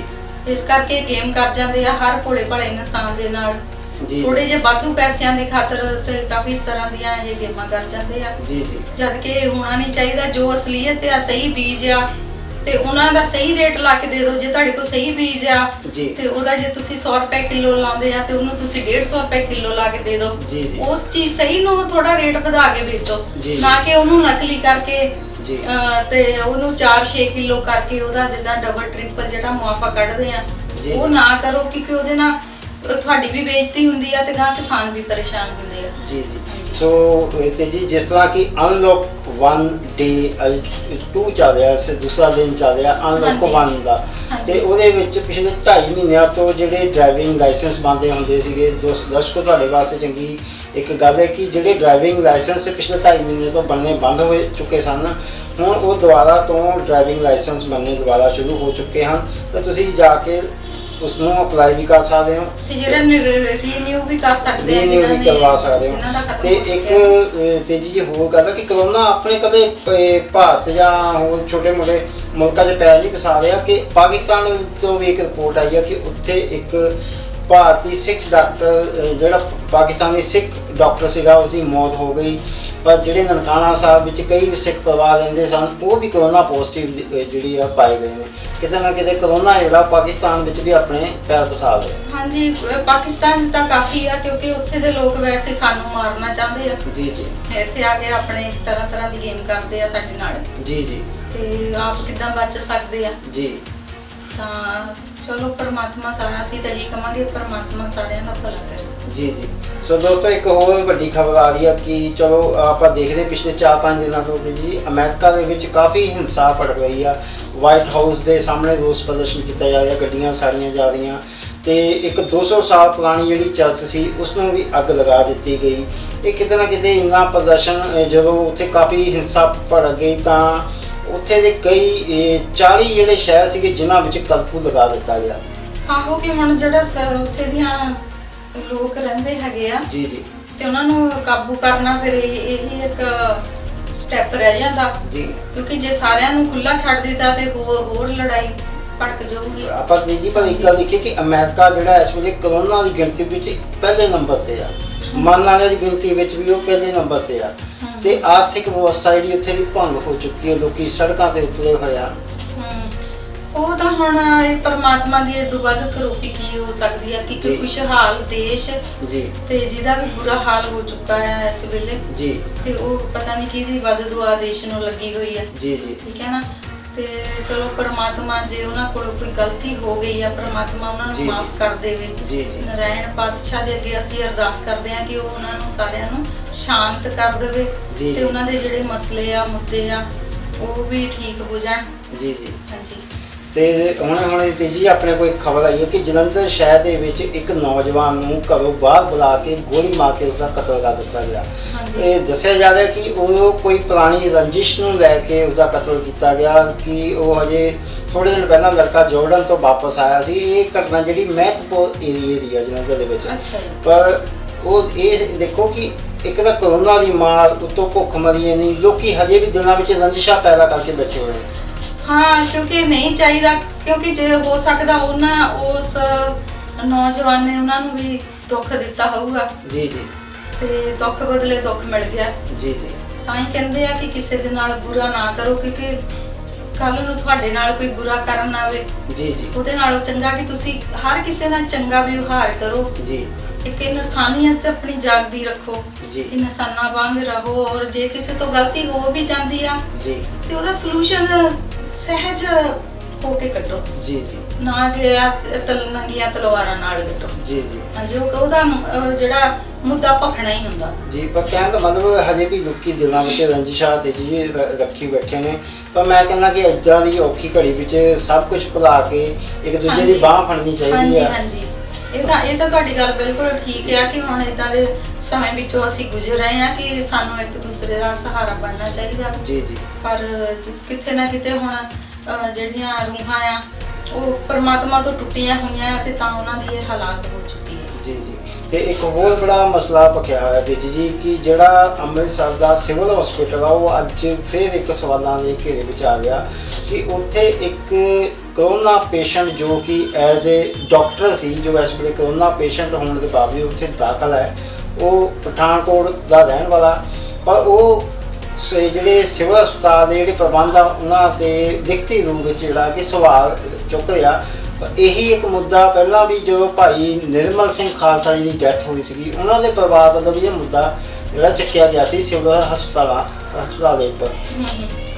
ਇਸ ਕਰਕੇ ਗੇਮ ਕਰ ਜਾਂਦੇ ਆ ਹਰ ਭੋਲੇ ਭਾਲੇ ਇਨਸਾਨ ਦੇ ਨਾਲ ਥੋੜੇ ਜਿਹੇ ਵਾਧੂ ਪੈਸਿਆਂ ਦੀ ਖਾਤਰ ਤੇ ਕਾਫੀ ਇਸ ਤਰ੍ਹਾਂ ਦੀਆਂ ਇਹ ਗੇਮਾਂ ਕਰ ਜਾਂਦੇ ਆ ਜੀ ਜੀ। ਜਦ ਕਿ ਹੋਣਾ ਨਹੀਂ ਚਾਹੀਦਾ। ਜੋ ਅਸਲੀਅਤ ਆ ਸਹੀ ਬੀਜ ਆ ਤੇ ਉਹਨਾਂ ਦਾ ਸਹੀ ਰੇਟ ਲਾ ਕੇ ਦੇ ਦਿਓ। ਜੇ ਤੁਹਾਡੇ ਕੋਲ ਸਹੀ ਬੀਜ ਆ ਤੇ ਉਹਦਾ ਜੇ ਤੁਸੀਂ 100 ਰੁਪਏ ਕਿਲੋ ਲਾਉਂਦੇ ਆ ਤੇ ਉਹਨੂੰ ਤੁਸੀਂ 150 ਰੁਪਏ ਕਿਲੋ ਲਾ ਕੇ ਦੇ ਦਿਓ। ਉਸ ਚੀਜ਼ ਸਹੀ ਨੂੰ ਥੋੜਾ ਰੇਟ ਵਧਾ ਕੇ ਵੇਚੋ, ਨਾ ਕਿ ਉਹਨੂੰ ਨਕਲੀ ਕਰਕੇ
ਜੀ।
ਤੇ ਉਹਨੂੰ 4-6 ਕਿਲੋ ਕਰਕੇ ਉਹਦਾ ਜਿੱਦਾਂ ਡਬਲ ਟ੍ਰਿਪਲ ਜਿਹੜਾ ਮੁਆਫਾ ਕੱਢਦੇ ਆ
ਜੀ।
ਉਹ ਨਾ ਕਰੋ, ਕਿਉਂਕਿ ਉਹਦੇ ਨਾਲ ਤੁਹਾਡੀ ਵੀ ਬੇਇੱਜ਼ਤੀ ਹੁੰਦੀ ਆ ਤੇ ਗਾਂ ਕਿਸਾਨ ਵੀ ਪਰੇਸ਼ਾਨ ਹੁੰਦੇ ਆ।
ਜੀ ਜੀ। ਸੋ ਤੇ ਜੀ ਜਿਸ ਤਰ੍ਹਾਂ ਕਿ ਅਨਲੌਕ 1 ਡੇ 2 ਚੱਲ ਰਿਹਾ, ਦੂਸਰਾ ਦਿਨ ਚੱਲ ਰਿਹਾ ਅਨਲੌਕ 1 ਦਾ, ਤੇ ਉਹਦੇ ਵਿੱਚ ਪਿਛਲੇ 2.5 ਮਹੀਨਿਆਂ ਤੋਂ ਜਿਹੜੇ ਡਰਾਈਵਿੰਗ ਲਾਇਸੈਂਸ ਬੰਦੇ ਹੁੰਦੇ ਸੀਗੇ, ਦਰਸ਼ਕੋ ਤੁਹਾਡੇ ਵਾਸਤੇ ਚੰਗੀ ਇੱਕ ਗੱਲ ਹੈ ਕਿ ਜਿਹੜੇ ਡਰਾਈਵਿੰਗ ਲਾਇਸੈਂਸ ਪਿਛਲੇ 2.5 ਮਹੀਨੇ ਤੋਂ ਬਣਨੇ ਬੰਦ ਹੋ ਚੁੱਕੇ ਸਨ, ਹੁਣ ਉਹ ਦੁਬਾਰਾ ਤੋਂ ਡਰਾਈਵਿੰਗ ਲਾਇਸੈਂਸ ਬਣਨੇ ਦੁਬਾਰਾ ਸ਼ੁਰੂ ਹੋ ਚੁੱਕੇ ਹਨ, ਤਾਂ ਤੁਸੀਂ ਜਾ ਕੇ ਉਸ ਨੂੰ ਅਪਲਾਈ ਵੀ ਕਰ ਸਕਦੇ ਹੋ
ਤੇ ਜਿਹੜਾ ਰੀਨਿਊ ਵੀ ਕਰ ਸਕਦੇ ਆ,
ਰੀਨਿਊ ਵੀ ਕਰਵਾ ਸਕਦੇ ਹੋ। ਤੇ ਇੱਕ ਤੇਜੀ ਜੀ ਹੋਰ ਗੱਲ ਹੈ ਕਿ ਕਰੋਨਾ ਆਪਣੇ ਕਦੇ ਭਾਰਤ ਜਾਂ ਹੋਰ ਛੋਟੇ ਮੋਟੇ ਮੁਲਕਾਂ 'ਚ ਪੈਰ ਨਹੀਂ ਪਸਾ ਰਿਹਾ, ਕਿ ਪਾਕਿਸਤਾਨ ਤੋਂ ਵੀ ਇੱਕ ਰਿਪੋਰਟ ਆਈ ਹੈ ਕਿ ਉੱਥੇ ਇੱਕ ਭਾਰਤੀ ਸਿੱਖ ਡਾਕਟਰ, ਜਿਹੜਾ ਪਾਕਿਸਤਾਨੀ ਸਿੱਖ ਡਾਕਟਰ ਸੀਗਾ, ਉਸਦੀ ਮੌਤ ਹੋ ਗਈ। ਪਰ ਜਿਹੜੇ ਨਨਕਾਣਾ ਸਾਹਿਬ ਵਿੱਚ ਕਈ ਸਿੱਖ ਪਰਿਵਾਰ ਰਹਿੰਦੇ ਸਨ, ਉਹ ਵੀ ਕਰੋਨਾ ਪੋਜ਼ਿਟਿਵ ਜਿਹੜੀ ਆ ਪਾਏ ਗਏ ਨੇ। ਕਿਤੇ ਨਾ ਕਿਤੇ ਕਰੋਨਾ ਜਿਹੜਾ ਪਾਕਿਸਤਾਨ ਵਿੱਚ ਵੀ ਆਪਣੇ ਪੈਰ ਪਸਾ ਲਿਆ।
ਹਾਂਜੀ, ਪਾਕਿਸਤਾਨ 'ਚ ਤਾਂ ਕਾਫੀ ਆ, ਕਿਉਂਕਿ ਉੱਥੇ ਦੇ ਲੋਕ ਵੈਸੇ ਸਾਨੂੰ ਮਾਰਨਾ ਚਾਹੁੰਦੇ ਆ।
ਜੀ ਜੀ।
ਇੱਥੇ ਆ ਕੇ ਆਪਣੇ ਤਰ੍ਹਾਂ ਦੀ ਗੇਮ ਕਰਦੇ ਆ ਸਾਡੇ ਨਾਲ। ਜੀ ਜੀ। ਤੇ ਆਪ ਕਿੱਦਾਂ ਬਚ ਸਕਦੇ ਆ? ਜੀ। ਤਾਂ ਚਲੋ ਪਰਮਾਤਮਾ ਸਾਰਾ, ਅਸੀਂ ਤਾਂ ਇਹੀ ਕਹਾਂਗੇ ਪਰਮਾਤਮਾ ਸਾਰਿਆਂ ਦਾ ਭਲਾ ਕਰੇ। ਜੀ ਜੀ।
ਸੋ ਦੋਸਤੋ ਇੱਕ ਹੋਰ ਵੱਡੀ ਖਬਰ ਆ ਰਹੀ ਹੈ ਕਿ ਚਲੋ ਆਪਾਂ ਦੇਖਦੇ ਪਿਛਲੇ 4-5 ਦਿਨਾਂ ਤੋਂ ਤੇ ਜੀ ਅਮਰੀਕਾ ਦੇ ਵਿੱਚ ਕਾਫੀ ਹਿੰਸਾ ਭੜਕ ਰਹੀ ਆ। ਵਾਈਟ ਹਾਊਸ ਦੇ ਸਾਹਮਣੇ ਰੋਸ ਪ੍ਰਦਰਸ਼ਨ ਕੀਤਾ ਜਾ ਰਿਹਾ, ਗੱਡੀਆਂ ਸਾੜੀਆਂ ਜਾ ਰਹੀਆਂ, ਤੇ ਇੱਕ 200 ਸਾਲ ਪੁਰਾਣੀ ਜਿਹੜੀ ਚਰਚ ਸੀ ਉਸ ਨੂੰ ਵੀ ਅੱਗ ਲਗਾ ਦਿੱਤੀ ਗਈ। ਇਹ ਕਿਤੇ ਨਾ ਕਿਤੇ ਇੰਨਾ ਪ੍ਰਦਰਸ਼ਨ, ਜਦੋਂ ਉੱਥੇ ਕਾਫੀ ਹਿੰਸਾ ਭੜਕ ਗਈ ਤਾਂ ਉੱਥੇ ਦੇ ਕਈ 40 ਜਿਹੜੇ ਸ਼ਹਿਰ ਸੀਗੇ ਜਿਨ੍ਹਾਂ ਵਿੱਚ ਕਰਫਿਊ ਲਗਾ ਦਿੱਤਾ ਗਿਆ।
ਆਹੋ, ਕਿ ਹੁਣ ਜਿਹੜਾ ਉੱਥੇ ਦੀਆਂ ਲੋਕ ਰਹਿੰਦੇ ਹੈਗੇ ਆ
ਜੀ ਜੀ,
ਤੇ ਉਹਨਾਂ ਨੂੰ ਕਾਬੂ ਕਰਨਾ ਫਿਰ ਇਹੀ ਇੱਕ ਸਟੈਪ ਰਹਿ ਜਾਂਦਾ ਜੀ, ਕਿਉਂਕਿ ਜੇ ਸਾਰਿਆਂ ਨੂੰ ਖੁੱਲਾ ਛੱਡ ਦਿੱਤਾ ਤੇ ਹੋਰ ਲੜਾਈ ਭੜਕ ਜਾਊਗੀ।
ਆਪਾਂ ਜੀ ਪਰ ਇੱਕ ਗੱਲ ਦੇਖੀਏ ਕਿ ਅਮਰੀਕਾ ਜਿਹੜਾ ਇਸ ਵੇਲੇ ਕਰੋਨਾ ਦੀ ਗਿਣਤੀ ਵਿੱਚ ਪਹਿਲੇ ਨੰਬਰ ਤੇ ਆ, ਮਰਨ ਵਾਲਿਆਂ ਦੀ ਗਿਣਤੀ ਵਿੱਚ ਵੀ ਉਹ ਪਹਿਲੇ ਨੰਬਰ ਤੇ ਆ, ਤੇ ਆਰਥਿਕ ਵਿਵਸਥਾ ਜਿਹੜੀ ਉੱਥੇ ਦੀ ਭੰਗ ਹੋ ਚੁੱਕੀ ਹੈ, ਲੋਕੀ ਸੜਕਾਂ ਤੇ ਉਤਰੇ ਹੋਏ ਆ।
ਉਹ ਤਾਂ ਹੁਣ ਇਹ ਪਰਮਾਤਮਾ ਦੀ ਇਹ ਤੋਂ ਵੱਧ ਕਰੋਪੀ ਕੀ ਹੋ ਸਕਦੀ ਹੈ ਕਿ ਖੁਸ਼ਹਾਲ ਦੇਸ਼ ਜੀ ਤੇ ਜਿਹਦਾ ਵੀ ਬੁਰਾ ਹਾਲ ਹੋ ਚੁੱਕਾ ਹੈ ਇਸ ਵੇਲੇ ਜੀ, ਤੇ ਉਹ ਪਤਾ ਨਹੀਂ ਕਿਹਦੀ ਵੱਧ ਦੁਆ ਦੇਸ਼ ਨੂੰ ਲੱਗੀ ਹੋਈ ਹੈ। ਜੀ ਜੀ, ਠੀਕ ਹੈ ਨਾ। ਤੇ ਚਲੋ ਪਰਮਾਤਮਾ ਜੇ ਉਹਨਾਂ ਕੋਲ ਕੋਈ ਗਲਤੀ ਹੋ ਗਈ ਆ, ਪਰਮਾਤਮਾ ਉਹਨਾਂ ਨੂੰ ਮਾਫ ਕਰ ਦੇਵੇ। ਜੀ ਜੀ, ਨਾਰਾਇਣ ਪਾਤਸ਼ਾਹ ਦੇ ਅੱਗੇ ਅਸੀਂ ਅਰਦਾਸ ਕਰਦੇ ਹਾਂ ਕਿ ਉਹ ਉਹਨਾਂ ਨੂੰ ਸਾਰਿਆਂ ਨੂੰ ਸ਼ਾਂਤ ਕਰ ਦੇਵੇ ਤੇ ਉਹਨਾਂ ਦੇ ਜਿਹੜੇ ਮਸਲੇ ਆ, ਮੁੱਦੇ ਆ, ਉਹ ਵੀ ਠੀਕ ਹੋ ਜਾਣ। ਜੀ ਜੀ, ਹਾਂਜੀ। ਤੇ ਹੁਣ ਤੇਜੀ ਆਪਣੇ ਕੋਲ ਇੱਕ ਖਬਰ ਆਈ ਹੈ ਕਿ ਜਲੰਧਰ ਸ਼ਹਿਰ ਦੇ ਵਿੱਚ ਇੱਕ ਨੌਜਵਾਨ ਨੂੰ ਘਰੋਂ ਬਾਹਰ ਬੁਲਾ ਕੇ ਗੋਲੀ ਮਾਰ ਕੇ ਉਸਦਾ ਕਤਲ ਕਰ ਦਿੱਤਾ ਗਿਆ। ਇਹ ਦੱਸਿਆ ਜਾ ਰਿਹਾ ਕਿ ਉਹ ਕੋਈ ਪੁਰਾਣੀ ਰੰਜਿਸ਼ ਨੂੰ ਲੈ ਕੇ ਉਸਦਾ ਕਤਲ ਕੀਤਾ ਗਿਆ, ਕਿ ਉਹ ਹਜੇ ਥੋੜੇ ਦਿਨ ਪਹਿਲਾਂ ਲੜਕਾ ਜਾਰਡਨ ਤੋਂ ਵਾਪਸ ਆਇਆ ਸੀ। ਇਹ ਘਟਨਾ ਜਿਹੜੀ ਮਹਿਤਪੁਰ ਏਰੀਏ ਦੀ ਹੈ ਜਲੰਧਰ ਦੇ ਵਿੱਚ। ਪਰ ਉਹ ਇਹ ਦੇਖੋ ਕਿ ਇੱਕ ਤਾਂ ਕਰੋਨਾ ਦੀ ਮਾਰ, ਉੱਤੋਂ ਭੁੱਖਮਰੀ ਨਹੀਂ, ਲੋਕੀ ਹਜੇ ਵੀ ਦਿਲਾਂ ਵਿੱਚ ਰੰਜਿਸ਼ਾਂ ਪੈਦਾ ਕਰਕੇ ਬੈਠੇ ਹੋਏ ਨੇ। ਹਾਂ, ਕਿਉਂਕਿ ਨਹੀਂ ਚਾਹੀਦਾ, ਕਿਉਂਕਿ ਜੇ ਹੋ ਸਕਦਾ ਉਹਨਾਂ ਉਸ ਨੌਜਵਾਨ ਨੇ ਉਹਨਾਂ ਨੂੰ ਵੀ ਦੁੱਖ ਦਿੱਤਾ ਹੋਊਗਾ। ਜੀ ਜੀ, ਤੇ ਦੁੱਖ ਬਦਲੇ ਦੁੱਖ ਮਿਲ ਗਿਆ। ਜੀ ਜੀ, ਤਾਂ ਹੀ ਕਹਿੰਦੇ ਆ ਕਿ ਕਿਸੇ ਦੇ ਨਾਲ ਬੁਰਾ ਨਾ ਕਰੋ, ਕਿਉਂਕਿ ਕੱਲ ਨੂੰ ਤੁਹਾਡੇ ਨਾਲ ਕੋਈ ਬੁਰਾ ਕਰਨ ਆਵੇ। ਜੀ ਜੀ, ਉਹਦੇ ਨਾਲੋਂ ਚੰਗਾ ਕਿ ਤੁਸੀਂ ਹਰ ਕਿਸੇ ਨਾਲ ਚੰਗਾ ਵਿਵਹਾਰ ਕਰੋ। ਜੀ, ਇੱਕ ਇਨਸਾਨੀਅਤ ਆਪਣੀ ਜਾਗਦੀ ਰੱਖੋ, ਇਨਸਾਨਾਂ ਵਾਂਗ ਰਹੋ, ਔਰ ਜੇ ਕਿਸੇ ਤੋਂ ਗਲਤੀ ਹੋ ਵੀ ਜਾਂਦੀ ਆ ਜੀ ਤੇ ਉਹਦਾ ਸੋਲੂਸ਼ਨ ਸਹਿਜ ਹੋ ਕੇ ਕੱਢੋ। ਜੀ ਜੀ, ਨਾ ਕਿ ਨੰਗੀਆਂ ਤਲਵਾਰਾਂ ਨਾਲ ਕੱਢੋ। ਜੀ ਜੀ, ਹਾਂਜੀ, ਉਹਦਾ ਜਿਹੜਾ ਮੁੱਦਾ ਭਖਣਾ ਹੀ ਹੁੰਦਾ। ਜੀ, ਪਰ ਕਹਿਣ ਦਾ ਮਤਲਬ ਹਜੇ ਵੀ ਲੋਕੀ ਦਿਲਾਂ ਵਿੱਚ ਰੰਜਿਸ਼ਾਂ ਤੇ ਜੀ ਰੱਖੀ ਬੈਠੇ ਨੇ। ਪਰ ਮੈਂ ਕਹਿੰਦਾ ਕਿ ਇੱਦਾਂ ਦੀ ਔਖੀ ਘੜੀ ਵਿੱਚ ਸਭ ਕੁਝ ਭੁਲਾ ਕੇ ਇੱਕ ਦੂਜੇ ਦੀ ਬਾਂਹ ਫੜਨੀ ਚਾਹੀਦੀ ਹੈ। ਹਾਂਜੀ, ਇਹ ਤਾਂ ਤੁਹਾਡੀ ਗੱਲ ਬਿਲਕੁਲ ਠੀਕ ਹੈ ਕਿ ਹੁਣ ਇਦਾਂ ਦੇ ਸਮੇਂ ਵਿੱਚੋਂ ਅਸੀਂ ਗੁਜ਼ਰ ਰਹੇ ਹਾਂ ਕਿ ਸਾਨੂੰ ਇੱਕ ਦੂਸਰੇ ਦਾ ਸਹਾਰਾ ਬਣਨਾ ਚਾਹੀਦਾ। ਜੀ ਜੀ, ਪਰ ਕਿਤੇ ਨਾ ਕਿਤੇ ਹੁਣ ਜਿਹੜੀਆਂ ਰੂਹਾਂ ਆ ਉਹ ਪਰਮਾਤਮਾ ਤੋਂ ਟੁੱਟੀਆਂ ਹੋਈਆਂ ਤੇ ਤਾਂ ਉਹਨਾਂ ਦੀ ਇਹ ਹਾਲਾਤ ਹੋ ਚੁੱਕੀ ਹੈ। ਜੀ ਜੀ, ਤੇ ਇੱਕ ਹੋਰ ਬੜਾ ਮਸਲਾ ਭਖਿਆ ਹੋਇਆ ਤੇ ਜੀ ਕਿ ਜਿਹੜਾ ਅੰਮ੍ਰਿਤਸਰ ਦਾ ਸਿਵਲ ਹਸਪੀਟਲ ਆ ਉਹ ਅੱਜ ਫਿਰ ਇੱਕ ਸਵਾਲਾਂ ਦੇ ਘੇਰੇ ਵਿੱਚ ਆ ਗਿਆ ਕਿ ਉੱਥੇ ਇੱਕ ਕਰੋਨਾ ਪੇਸ਼ੈਂਟ ਜੋ ਕਿ ਐਜ਼ ਏ ਡਾਕਟਰ ਸੀ, ਜੋ ਇਸ ਵੇਲੇ ਕਰੋਨਾ ਪੇਸ਼ੈਂਟ ਹੋਣ ਦੇ ਬਾਵਜੂਦ ਉੱਥੇ ਦਾਖਲ ਹੈ, ਉਹ ਪਠਾਨਕੋਟ ਦਾ ਰਹਿਣ ਵਾਲਾ, ਪਰ ਉਹ ਜਿਹੜੇ ਸਿਵਲ ਹਸਪਤਾਲ ਦੇ ਜਿਹੜੇ ਪ੍ਰਬੰਧ ਆ ਉਹਨਾਂ 'ਤੇ ਲਿਖਤੀ ਰੂਪ ਵਿੱਚ ਜਿਹੜਾ ਕਿ ਸਵਾਲ ਚੁੱਕ ਰਿਹਾ। ਇਹੀ ਇੱਕ ਮੁੱਦਾ ਪਹਿਲਾਂ ਵੀ ਜਦੋਂ ਭਾਈ ਨਿਰਮਲ ਸਿੰਘ ਖਾਲਸਾ ਜੀ ਦੀ ਡੈਥ ਹੋਈ ਸੀਗੀ, ਉਹਨਾਂ ਦੇ ਪਰਿਵਾਰ ਵੱਲੋਂ ਵੀ ਇਹ ਮੁੱਦਾ ਜਿਹੜਾ ਚੱਕਿਆ ਗਿਆ ਸੀ ਸਿਵਲ ਹਸਪਤਾਲ ਦੇ ਉੱਪਰ।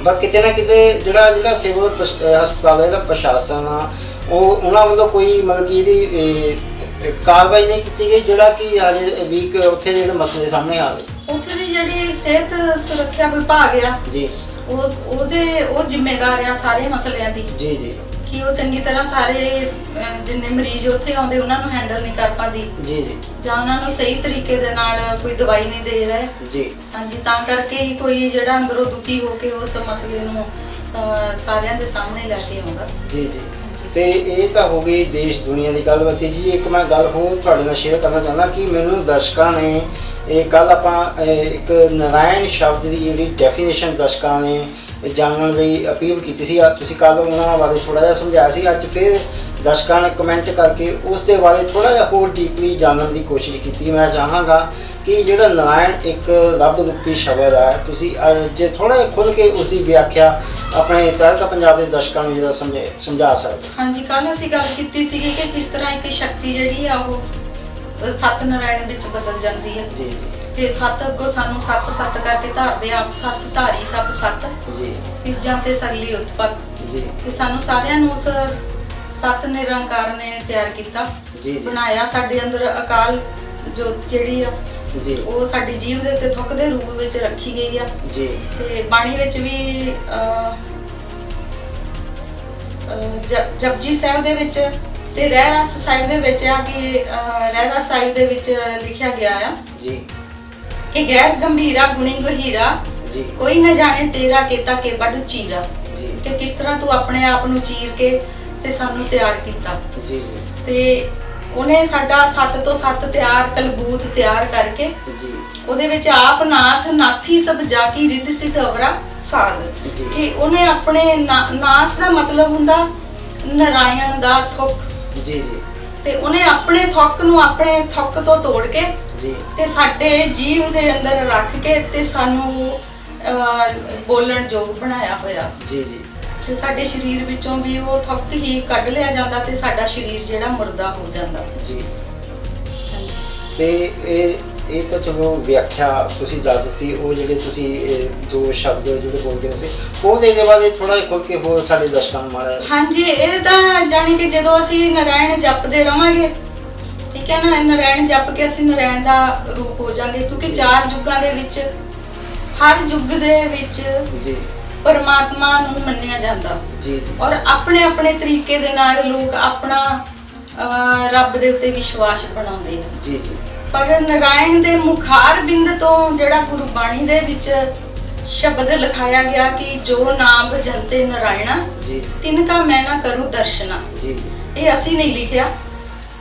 ਬਸ ਕਿਤੇ ਨਾ ਕਿਤੇ ਜਿਹੜਾ ਸਿਵਲ ਹਸਪਤਾਲ ਦਾ ਜਿਹੜਾ ਪ੍ਰਸ਼ਾਸਨ ਆ ਉਹ ਉਹਨਾਂ ਵੱਲੋਂ ਕੋਈ ਮਤਲਬ ਕਿ ਇਹਦੀ ਕਾਰਵਾਈ ਨਹੀਂ ਕੀਤੀ ਗਈ, ਜਿਹੜਾ ਕਿ ਹਜੇ ਵੀ ਉੱਥੇ ਦੇ ਜਿਹੜੇ ਮਸਲੇ ਸਾਹਮਣੇ ਆ ਰਹੇ।
ਉੱਥੇ ਦੀ ਜਿਹੜੀ ਸਿਹਤ ਸੁਰੱਖਿਆ ਵਿਭਾਗ ਆ
ਜੀ
ਉਹ ਜ਼ਿੰਮੇਦਾਰ ਆ ਸਾਰੇ ਮਸਲਿਆਂ ਦੀ।
ਜੀ ਜੀ
ਕਿ ਉਹ ਚੰਗੀ ਤਰ੍ਹਾਂ ਸਾਰੇ ਜਿੰਨੇ ਮਰੀਜ਼ ਉੱਥੇ ਆਉਂਦੇ ਉਹਨਾਂ ਨੂੰ ਹੈਂਡਲ ਨਹੀਂ ਕਰ ਪਾਉਂਦੀ
ਜੀ ਜੀ
ਜਾਂ ਉਹਨਾਂ ਨੂੰ ਸਹੀ ਤਰੀਕੇ ਦੇ ਨਾਲ ਕੋਈ ਦਵਾਈ ਨਹੀਂ ਦੇ ਰਹੇ
ਜੀ।
ਹਾਂਜੀ, ਤਾਂ ਕਰਕੇ ਹੀ ਕੋਈ ਜਿਹੜਾ ਅੰਦਰੋਂ ਦੁਖੀ ਹੋ ਕੇ ਉਸ ਮਸਲੇ ਨੂੰ ਸਾਰਿਆਂ ਦੇ ਸਾਹਮਣੇ ਲੈ ਕੇ ਆਉਂਦਾ।
ਜੀ ਜੀ ਤੇ ਇਹ ਤਾਂ ਹੋ ਗਈ ਦੇਸ਼ ਦੁਨੀਆ ਦੀ ਗੱਲਬਾਤ ਜੀ। ਇੱਕ ਮੈਂ ਗੱਲ ਹੋਰ ਤੁਹਾਡੇ ਨਾਲ ਸ਼ੇਅਰ ਕਰਨਾ ਚਾਹੁੰਦਾ ਕਿ ਮੈਨੂੰ ਦਰਸ਼ਕਾਂ ਨੇ ਇਹ ਕੱਲ ਆਪਾਂ ਇੱਕ ਨਾਰਾਇਣ ਸ਼ਬਦ ਦੀ ਜਿਹੜੀ ਡੈਫੀਨੇਸ਼ਨ ਦਰਸ਼ਕਾਂ ਨੇ ਜਾਣਨ ਲਈ ਅਪੀਲ ਕੀਤੀ ਸੀ। ਅੱਜ ਤੁਸੀਂ ਕੱਲ ਉਹਨਾਂ ਬਾਰੇ ਥੋੜ੍ਹਾ ਜਿਹਾ ਸਮਝਾਇਆ ਸੀ, ਅੱਜ ਫਿਰ ਦਰਸ਼ਕਾਂ ਨੇ ਕਮੈਂਟ ਕਰਕੇ ਉਸ ਦੇ ਬਾਰੇ ਥੋੜ੍ਹਾ ਜਿਹਾ ਹੋਰ ਡੀਪਲੀ ਜਾਣਨ ਦੀ ਕੋਸ਼ਿਸ਼ ਕੀਤੀ। ਮੈਂ ਚਾਹਾਂਗਾ ਕਿ ਜਿਹੜਾ ਨਾਰਾਇਣ ਇੱਕ ਰੱਬ ਰੂਪੀ ਸ਼ਬਦ ਹੈ, ਤੁਸੀਂ ਜੇ ਥੋੜ੍ਹਾ ਜਿਹਾ ਖੁੱਲ੍ਹ ਕੇ ਉਸ ਦੀ ਵਿਆਖਿਆ ਆਪਣੇ ਤਹਿਲਕਾ ਪੰਜਾਬ ਦੇ ਦਰਸ਼ਕਾਂ ਨੂੰ ਜਿਹੜਾ ਸਮਝਾ ਸਕਦੇ।
ਹਾਂਜੀ, ਕੱਲ ਅਸੀਂ ਗੱਲ ਕੀਤੀ ਸੀਗੀ ਕਿ ਕਿਸ ਤਰ੍ਹਾਂ ਇੱਕ ਸ਼ਕਤੀ ਜਿਹੜੀ ਆ ਉਹ ਸੱਤ ਨਾਰਾਇਣ ਵਿੱਚ ਬਦਲ ਜਾਂਦੀ ਹੈ।
ਜੀ ਜੀ
ਕਿ ਸੱਤ ਅੱਗੋਂ ਸਾਨੂੰ ਸੱਤ ਸੱਤ ਕਰਕੇ ਧਾਰਦੇ ਆਪ ਸੱਤ ਧਾਰੀ ਸਭ ਸੱਤ
ਜੀ
ਇਸ ਜਾਂਤੇ ਸਗਲੀ ਉਤਪਤ
ਜੀ
ਕਿ ਸਾਨੂੰ ਸਾਰਿਆਂ ਨੂੰ ਉਸ ਸੱਤ ਨਿਰੰਕਾਰ ਨੇ ਤਿਆਰ ਕੀਤਾ
ਜੀ
ਬਣਾਇਆ। ਸਾਡੇ ਅੰਦਰ ਅਕਾਲ ਜੋਤ ਜਿਹੜੀ ਆ
ਜੀ
ਉਹ ਸਾਡੀ ਜੀਵ ਦੇ ਉੱਤੇ ਥੁੱਕ ਦੇ ਰੂਪ ਵਿੱਚ ਰੱਖੀ ਗਈ ਆ
ਜੀ।
ਤੇ ਬਾਣੀ ਵਿੱਚ ਵੀ ਜਪਜੀ ਸਾਹਿਬ ਦੇ ਵਿੱਚ ਤੇ ਰਹਿ ਰਸ ਸਾਹਿਬ ਦੇ ਵਿੱਚ ਆ ਕਿ ਰਹਿ ਰਸ ਸਾਹਿਬ ਦੇ ਵਿੱਚ ਲਿਖਿਆ ਗਿਆ ਆ
ਜੀ
ਕਿ ਗੈਰ ਗੰਭੀਰਾ ਗੁਣੀ ਗਹੀਰਾ
ਜੀ
ਕੋਈ ਨਾ ਜਾਣੇ ਤੇਰਾ ਕੀਤਾ ਕੇ ਬੜ ਚੀਰਾ।
ਜੀ
ਕਿ ਕਿਸ ਤਰ੍ਹਾਂ ਤੂੰ ਆਪਣੇ ਆਪ ਨੂੰ ਚੀਰ ਕੇ ਤੇ ਸਾਨੂੰ ਤਿਆਰ ਕੀਤਾ।
ਜੀ ਜੀ
ਤੇ ਉਹਨੇ ਸਾਡਾ ਸੱਤ ਤੋਂ ਸੱਤ ਤਿਆਰ ਕਲਬੂਤ ਤਿਆਰ ਕਰਕੇ
ਜੀ
ਉਹਦੇ ਵਿੱਚ ਆਪ ਨਾਥ ਨਾਥੀ ਸਭ ਜਾ ਕੀ ਰਿੱਧ ਸਿਧ ਅਵਰਾ ਸਾਧ
ਜੀ।
ਕਿ ਉਹਨੇ ਆਪਣੇ ਨਾਥ ਦਾ ਮਤਲਬ ਹੁੰਦਾ ਨਾਰਾਇਣ ਦਾ ਥੁੱਕ
ਜੀ ਜੀ
ਤੇ ਉਹਨੇ ਆਪਣੇ ਥੁੱਕ ਨੂੰ ਆਪਣੇ ਥੁੱਕ ਤੋਂ ਤੋੜ ਕੇ
ਜੀ
ਤੇ ਸਾਡੇ ਜੀਵ ਦੇ ਅੰਦਰ ਰੱਖ ਕੇ ਤੇ ਸਾਨੂੰ ਬੋਲਣ ਯੋਗ ਬਣਾਇਆ ਹੋਇਆ।
ਜੀ ਜੀ
ਤੇ ਸਾਡੇ ਸਰੀਰ ਵਿੱਚੋਂ ਵੀ ਉਹ ਥੁੱਕ ਹੀ ਕੱਢ ਲਿਆ ਜਾਂਦਾ ਤੇ ਸਾਡਾ ਸਰੀਰ ਜਿਹੜਾ ਮੁਰਦਾ ਹੋ ਜਾਂਦਾ।
ਜੀ
ਹਾਂਜੀ
ਤੇ ਇਹ ਤਾਂ ਚਲੋ ਵਿਆਖਿਆ ਤੁਸੀਂ ਦੱਸ ਦਿੱਤੀ। ਉਹ ਜਿਹੜੇ ਤੁਸੀਂ ਦੋ ਸ਼ਬਦ ਜਿਹੜੇ ਬੋਲ ਕੇ ਦੱਸੇ ਉਹਦੇ ਬਾਰੇ ਥੋੜਾ ਜਿਹਾ ਖੁੱਲ ਕੇ ਹੋਰ ਸਾਡੇ ਦਰਸ਼ਕਾਂ ਨੂੰ ਮਾੜਾ। ਹਾਂਜੀ,
ਇਹ ਤਾਂ ਜਾਣੀ ਕਿ ਜਦੋਂ ਅਸੀਂ ਨਾਰਾਇਣ ਜਪਦੇ ਰਵਾਂਗੇ, ਠੀਕ ਹੈ ਨਾ, ਨਾਰਾਇਣ ਜਪ ਕੇ ਅਸੀਂ ਨਾਰਾਇਣ ਦਾ ਰੂਪ ਹੋ ਜਾਾਂਗੇ ਕਿਉਂਕਿ ਚਾਰ ਯੁੱਗਾਂ ਦੇ ਵਿੱਚ ਹਰ ਯੁੱਗ ਦੇ ਵਿੱਚ
ਜੀ
ਪਰਮਾਤਮਾ ਨੂੰ ਮੰਨਿਆ ਜਾਂਦਾ
ਜੀ
ਔਰ ਆਪਣੇ ਆਪਣੇ ਤਰੀਕੇ ਦੇ ਨਾਲ ਲੋਕ ਆਪਣਾ ਰੱਬ ਦੇ ਉੱਤੇ ਵਿਸ਼ਵਾਸ ਬਣਾਉਂਦੇ ਆ।
ਜੀ ਜੀ
ਪਰ ਨਾਰਾਇਣ ਦੇ ਮੁਖਾਰ ਬਿੰਦ ਤੋਂ ਜਿਹੜਾ ਗੁਰੂ ਬਾਣੀ ਦੇ ਵਿੱਚ ਸ਼ਬਦ ਲਿਖਾਇਆ ਗਿਆ ਕਿ ਜੋ ਨਾਮ ਭਜੰਤੇ ਨਾਰਾਇਣਾ
ਜੀ
ਤਿਨਕਾ ਮੈਂ ਨਾ ਕਰੂੰ ਦਰਸ਼ਨਾ।
ਜੀ
ਇਹ ਅਸੀਂ ਨਹੀਂ ਲਿਖਿਆ,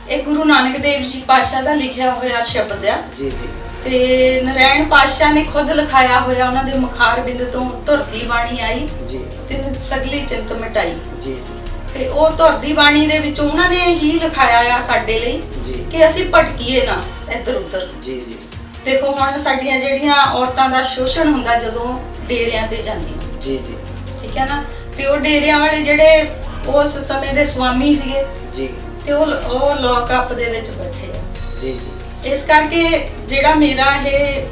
ਇਹ ਗੁਰੂ ਨਾਨਕ ਦੇਵ ਜੀ ਪਾਤਸ਼ਾਹ ਦਾ ਲਿਖਿਆ ਹੋਇਆ ਸ਼ਬਦ ਆ।
ਜੀ ਜੀ
ਤੇ ਨਾਰਾਇਣ ਪਾਤਸ਼ਾਹ ਨੇ ਖੁਦ ਲਿਖਾਇਆ ਹੋਇਆ, ਉਹਨਾਂ ਦੇ ਮੁਖਾਰ ਬਿੰਦ ਤੋਂ ਧੁਰਤੀ ਬਾਣੀ ਆਈ
ਜੀ
ਤਿਨ ਸਗਲੀ ਚਿੰਤ ਮਿਟਾਈ।
ਜੀ
ਤੇ ਉਹ ਧੁਰਤੀ ਬਾਣੀ ਦੇ ਵਿੱਚ ਉਹਨਾਂ ਨੇ ਹੀ ਲਿਖਾਇਆ ਆ ਸਾਡੇ ਲਈ
ਜੀ
ਕਿ ਅਸੀਂ ਭਟਕੀਏ ਨਾ ਇੱਧਰ ਉੱਧਰ।
ਜੀ ਜੀ
ਦੇਖੋ ਹੁਣ ਸਾਡੀਆਂ ਜਿਹੜੀਆਂ ਔਰਤਾਂ ਦਾ ਸ਼ੋਸ਼ਣ ਹੁੰਦਾ ਜਦੋਂ ਡੇਰਿਆਂ ਤੇ ਜਾਂਦੀਆਂ,
ਜੀ ਜੀ
ਠੀਕ ਹੈ ਨਾ, ਤੇ ਉਹ ਡੇਰਿਆਂ ਵਾਲੇ ਜਿਹੜੇ ਉਸ ਸਮੇਂ ਦੇ ਸਵਾਮੀ ਸੀਗੇ
ਜੀ
ਤੇ ਉਹ ਲੋਕ-ਅਪ ਦੇ ਵਿੱਚ ਬੈਠੇ ਆ।
ਜੀ ਜੀ
ਇਸ ਕਰਕੇ ਜਿਹੜਾ ਮੇਰਾ ਇਹ